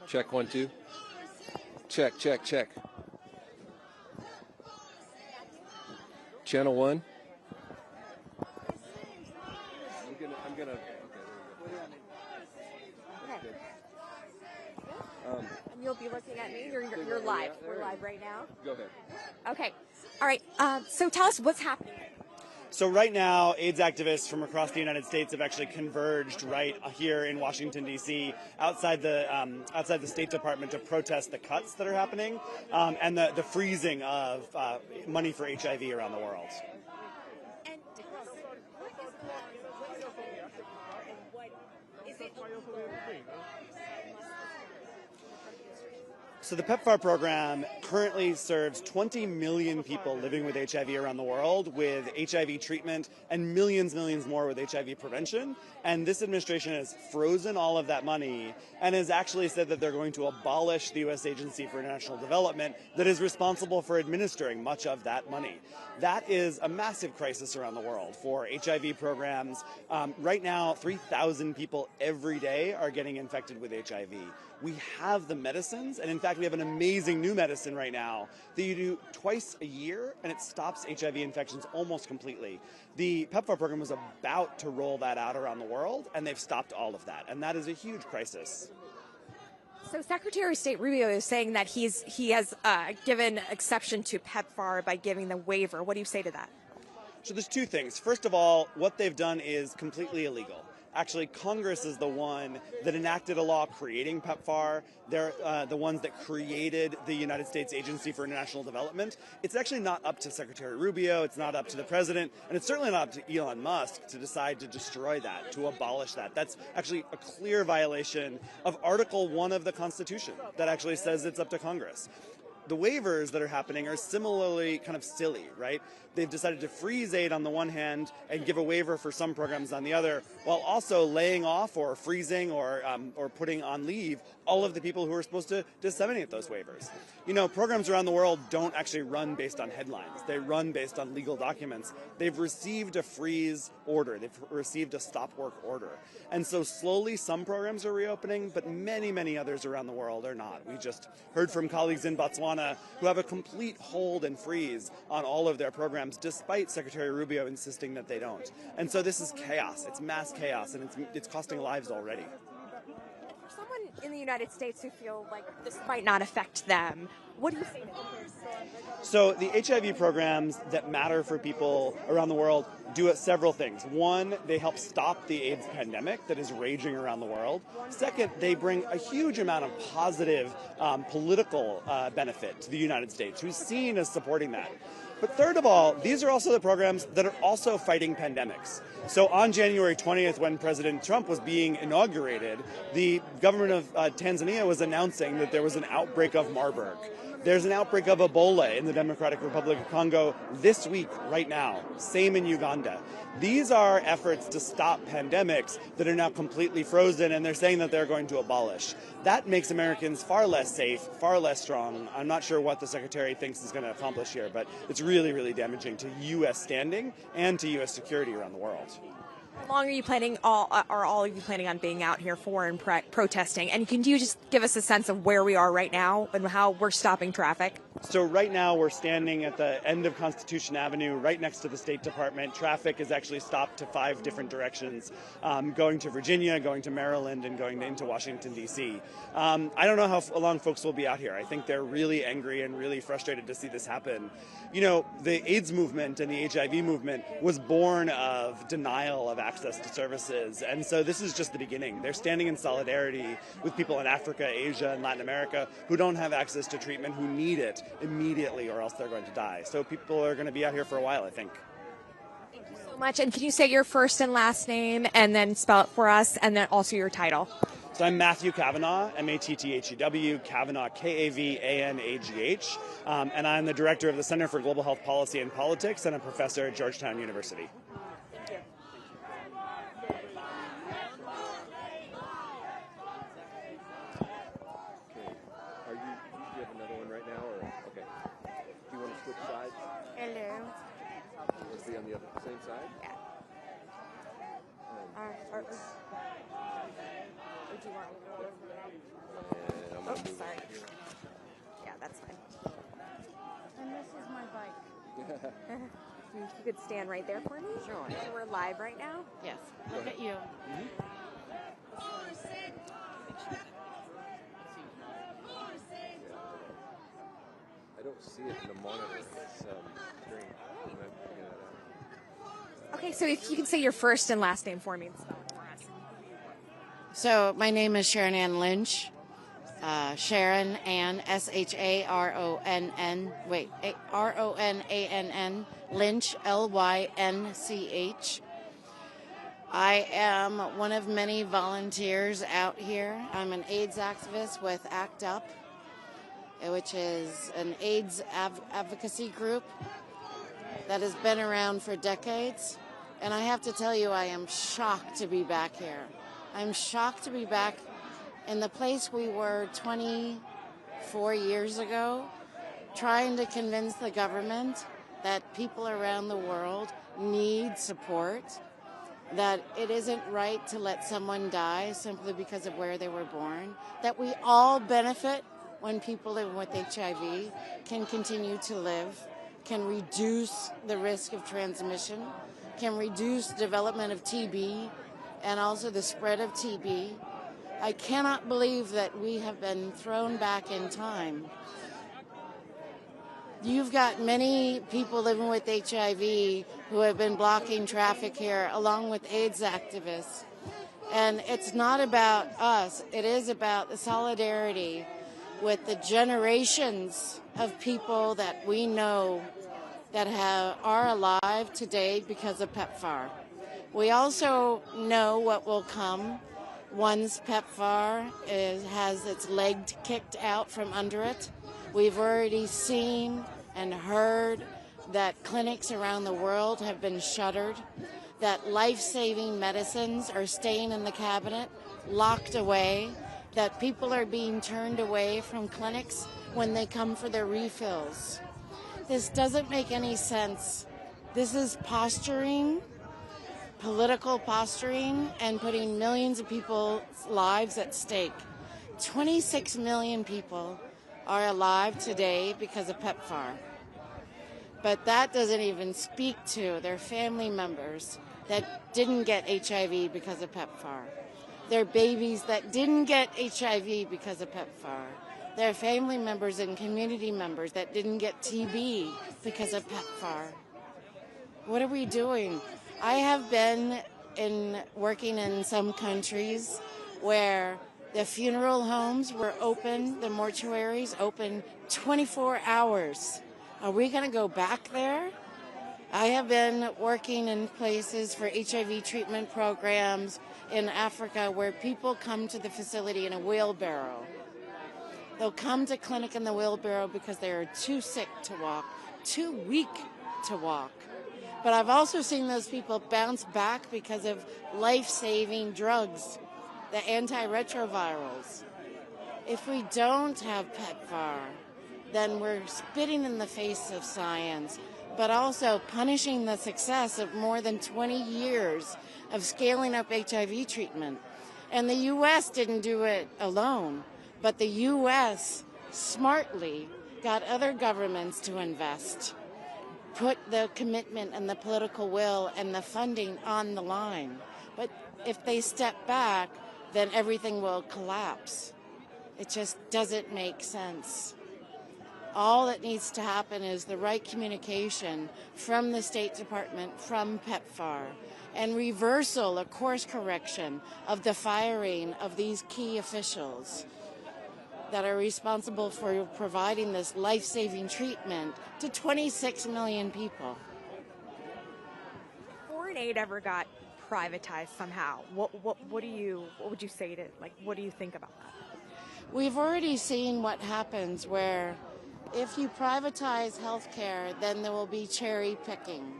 Check 1 2. Check. Channel 1. I'm gonna. Okay. And you'll be looking at me. You're live. We're live right now. Go ahead. Okay. All right. So tell us what's happening. So right now, AIDS activists from across the United States have actually converged right here in Washington, D.C., outside the State Department to protest the cuts that are happening and the freezing of money for HIV around the world. And tell us, what is PEPFAR and what is it illegal? So the PEPFAR program currently serves 20 million people living with HIV around the world with HIV treatment and millions more with HIV prevention. And this administration has frozen all of that money and has actually said that they're going to abolish the U.S. Agency for International Development that is responsible for administering much of that money. That is a massive crisis around the world for HIV programs. Right now, 3,000 people every day are getting infected with HIV. We have the medicines, and in fact, we have an amazing new medicine right now that you do twice a year, and it stops HIV infections almost completely. The PEPFAR program was about to roll that out around the world, and they've stopped all of that, and that is a huge crisis. So Secretary of State Rubio is saying that he has given exception to PEPFAR by giving the waiver. What do you say to that? So there's two things. First of all, what they've done is completely illegal. Actually, Congress is the one that enacted a law creating PEPFAR. They're the ones that created the United States Agency for International Development. It's actually not up to Secretary Rubio, it's not up to the president, and it's certainly not up to Elon Musk to decide to destroy that, to abolish that. That's actually a clear violation of Article 1 of the Constitution that actually says it's up to Congress. The waivers that are happening are similarly kind of silly, right? They've decided to freeze aid on the one hand and give a waiver for some programs on the other, while also laying off or freezing or putting on leave all of the people who are supposed to disseminate those waivers. You know, programs around the world don't actually run based on headlines. They run based on legal documents. They've received a freeze order. They've received a stop work order. And so slowly some programs are reopening, but many others around the world are not. We just heard from colleagues in Botswana who have a complete hold and freeze on all of their programs, despite Secretary Rubio insisting that they don't. And so this is chaos. It's mass chaos, and it's costing lives already. For someone in the United States who feel like this might not affect them, what do you say to them? So the HIV programs that matter for people around the world do several things. One, they help stop the AIDS pandemic that is raging around the world. Second, they bring a huge amount of positive political benefit to the United States, who's seen as supporting that. But third of all, these are also the programs that are also fighting pandemics. So on January 20th, when President Trump was being inaugurated, the government of Tanzania was announcing that there was an outbreak of Marburg. There's an outbreak of Ebola in the Democratic Republic of Congo this week, right now. Same in Uganda. These are efforts to stop pandemics that are now completely frozen, and they're saying that they're going to abolish. That makes Americans far less safe, far less strong. I'm not sure what the Secretary thinks is going to accomplish here, but it's really damaging to U.S. standing and to U.S. security around the world. How long are you planning? Are all of you planning on being out here for and protesting? And can you just give us a sense of where we are right now and how we're stopping traffic? So right now we're standing at the end of Constitution Avenue, right next to the State Department. Traffic is actually stopped to 5 different directions, going to Virginia, going to Maryland, and going into Washington, D.C. I don't know how long folks will be out here. I think they're really angry and really frustrated to see this happen. You know, the AIDS movement and the HIV movement was born of denial of access to services, and so this is just the beginning. They're standing in solidarity with people in Africa, Asia, and Latin America who don't have access to treatment, who need it immediately or else they're going to die. So people are going to be out here for a while, I think. Thank you so much. And can you say your first and last name and then spell it for us, and then also your title? So I'm Matthew Kavanaugh, M-A-T-T-H-E-W, Kavanaugh, K-A-V-A-N-A-G-H, and I'm the director of the Center for Global Health Policy and Politics and a professor at Georgetown University. Thank you. Do you have another one right now, or okay? Do you want to switch sides? Hello. Let's be on the same side. Yeah. Or do you want me to go over there? I'm gonna move sorry. it here. Yeah, that's fine. And this is my bike. If you could stand right there for me. Sure. And we're live right now. Yes. Look at you. I don't see it in the monitor. It's screen. I'm gonna figure that out. Okay, so if you can say your first and last name for me and spell it for us. So my name is Sharon Ann Lynch. Sharon Ann, S-H-A-R-O-N-N, R-O-N-A-N-N, Lynch, L-Y-N-C-H. I am one of many volunteers out here. I'm an AIDS activist with ACT UP. which is an AIDS advocacy group that has been around for decades. And I have to tell you, I am shocked to be back here. I'm shocked to be back in the place we were 24 years ago, trying to convince the government that people around the world need support, that it isn't right to let someone die simply because of where they were born, that we all benefit when people living with HIV can continue to live, can reduce the risk of transmission, can reduce development of TB and also the spread of TB. I cannot believe that we have been thrown back in time. You've got many people living with HIV who have been blocking traffic here, along with AIDS activists. And it's not about us. It is about the solidarity with the generations of people that we know that are alive today because of PEPFAR. We also know what will come once PEPFAR has its leg kicked out from under it. We've already seen and heard that clinics around the world have been shuttered, that life-saving medicines are staying in the cabinet, locked away, that people are being turned away from clinics when they come for their refills. This doesn't make any sense. This is posturing, political posturing, and putting millions of people's lives at stake. 26 million people are alive today because of PEPFAR. But that doesn't even speak to their family members that didn't get HIV because of PEPFAR. Their babies that didn't get HIV because of PEPFAR. Their family members and community members that didn't get TB because of PEPFAR. What are we doing? I have been working in some countries where the funeral homes were open, the mortuaries open 24 hours. Are we going to go back there? I have been working in places for HIV treatment programs in Africa where people come to the facility in a wheelbarrow. They'll come to clinic in the wheelbarrow because they are too sick to walk, too weak to walk. But I've also seen those people bounce back because of life-saving drugs, the antiretrovirals. If we don't have PEPFAR, then we're spitting in the face of science, but also punishing the success of more than 20 years of scaling up HIV treatment. And the U.S. didn't do it alone, but the U.S. smartly got other governments to invest, put the commitment and the political will and the funding on the line. But if they step back, then everything will collapse. It just doesn't make sense. All that needs to happen is the right communication from the State Department, from PEPFAR, and reversal, a course correction of the firing of these key officials that are responsible for providing this life-saving treatment to 26 million people. Foreign aid ever got privatized somehow? What would you say to, like, what do you think about that? We've already seen what happens where if you privatize healthcare, then there will be cherry picking.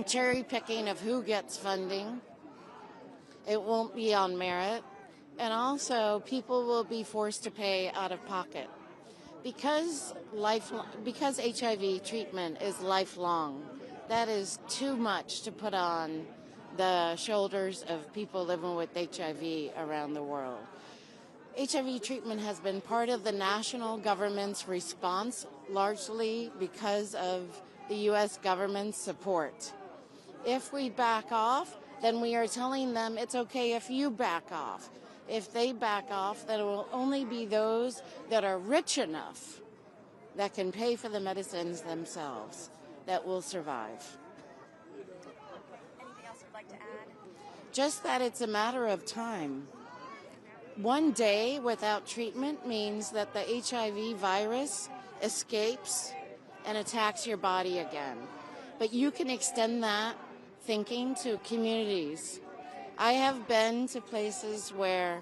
Cherry picking of who gets funding. It won't be on merit. And also, people will be forced to pay out of pocket. Because HIV treatment is lifelong, that is too much to put on the shoulders of people living with HIV around the world. HIV treatment has been part of the national government's response, largely because of the U.S. government's support. If we back off, then we are telling them it's okay if you back off. If they back off, then it will only be those that are rich enough that can pay for the medicines themselves that will survive. Anything else you'd like to add? Just that it's a matter of time. One day without treatment means that the HIV virus escapes and attacks your body again. But you can extend that thinking to communities. I have been to places where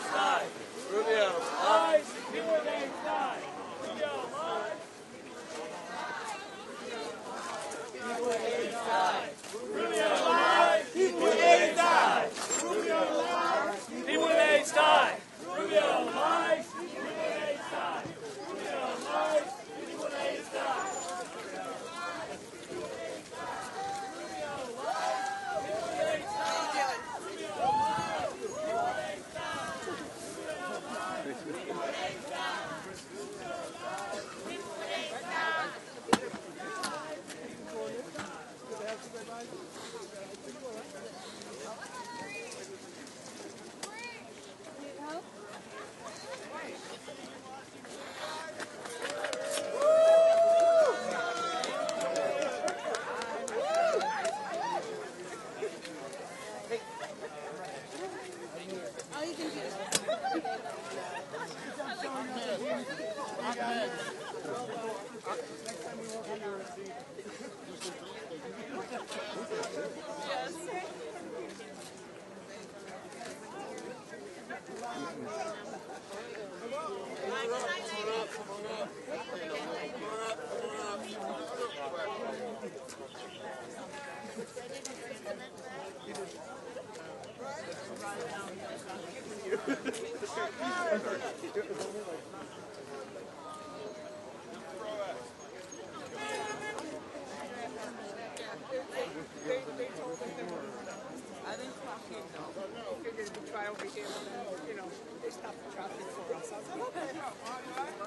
I didn't clock in though. I figured we'd try over here and then, you know, they stopped the traffic for us. I said, okay,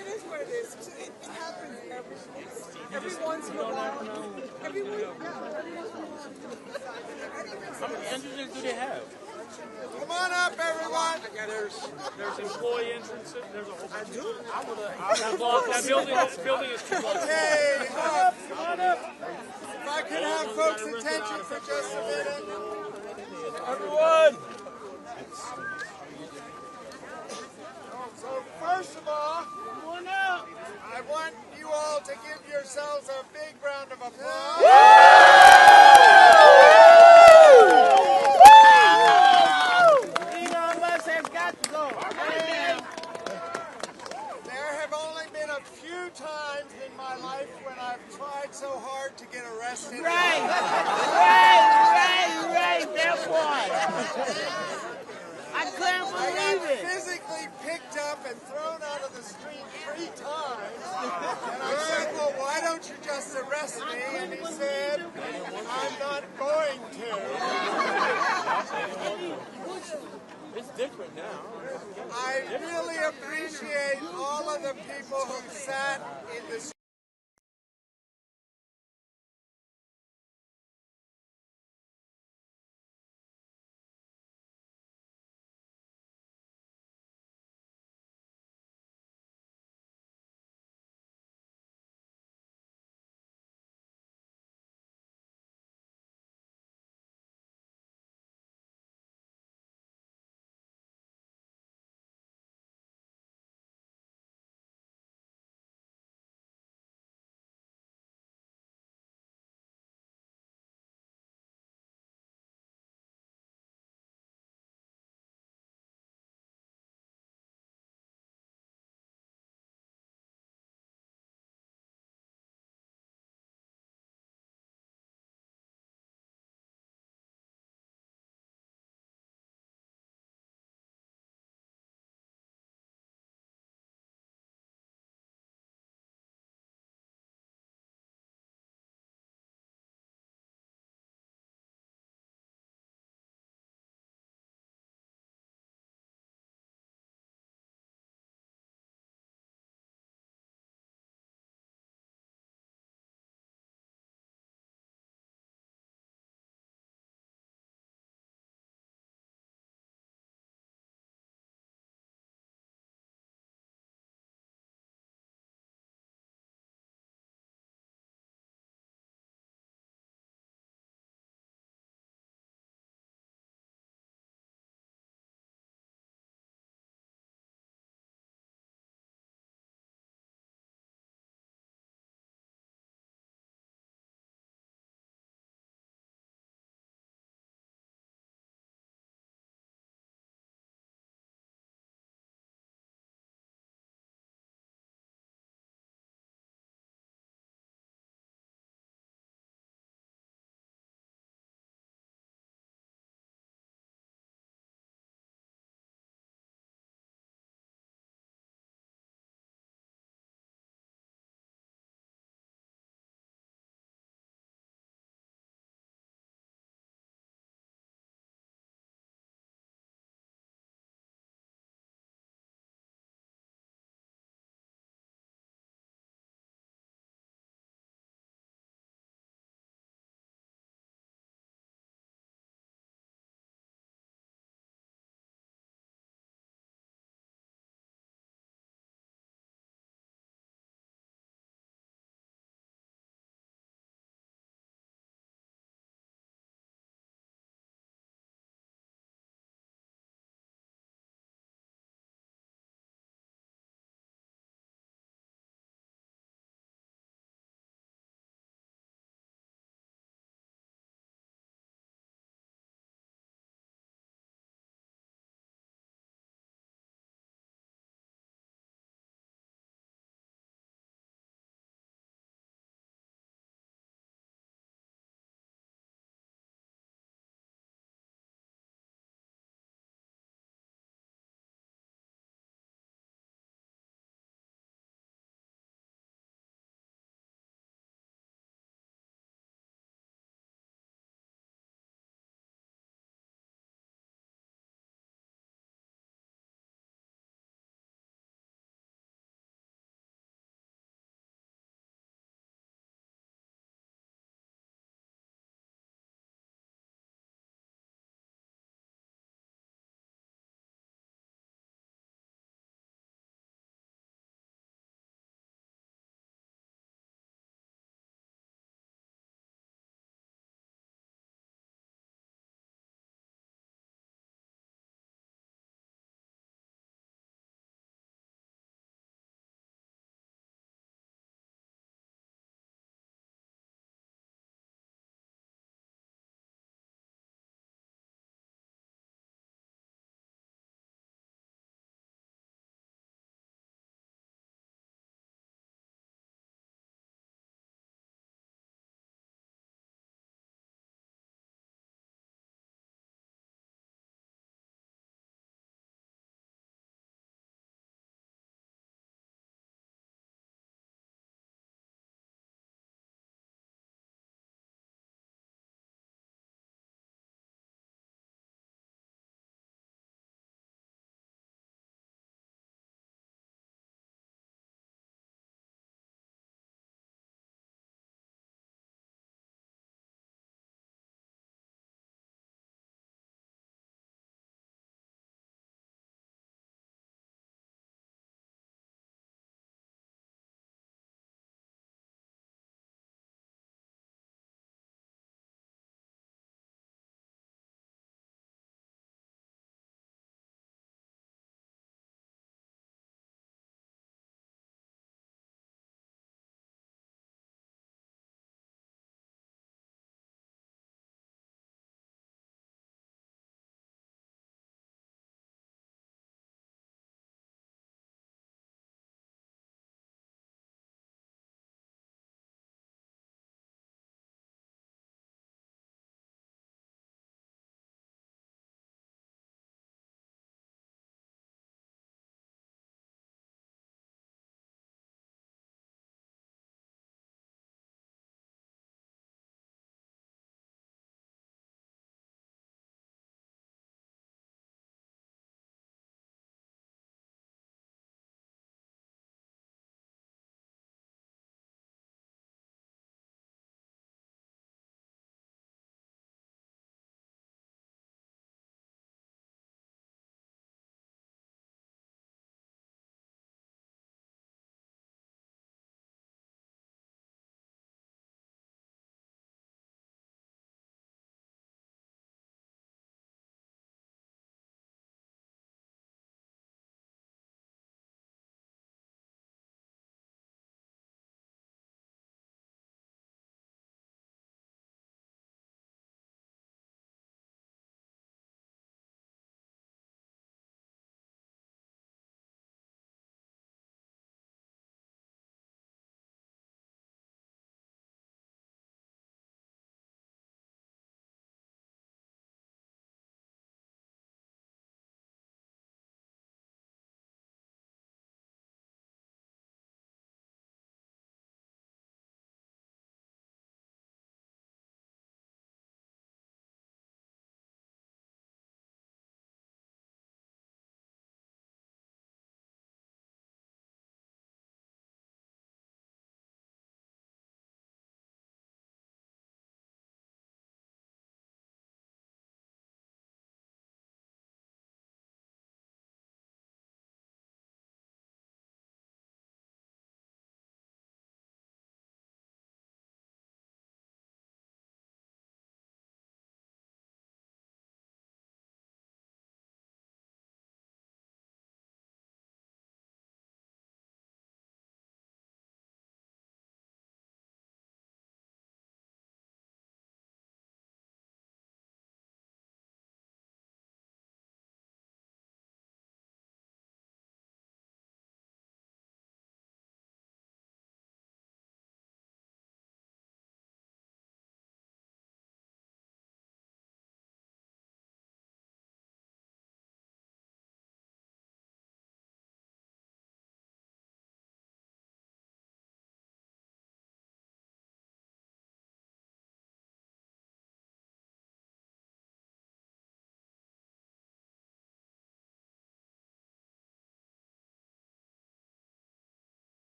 it is what it is. It happens every once in a while. Every week, How many entrances do they have? Come on up, everyone. There's employee entrances. There's a whole bunch. That building is too large. Okay, come on up. If I could have folks' attention for just a minute. Everyone! So first of all, I want you all to give yourselves a big round of applause. Elon Musk has got to go. There have only been a few times in my life when I've tried so hard to get arrested. Right, that one. I couldn't believe I it. got physically picked up and thrown out of the street 3 times. And I said, well, why don't you just arrest me? And he said, I'm not going to. It's different now. I really appreciate all of the people who sat in the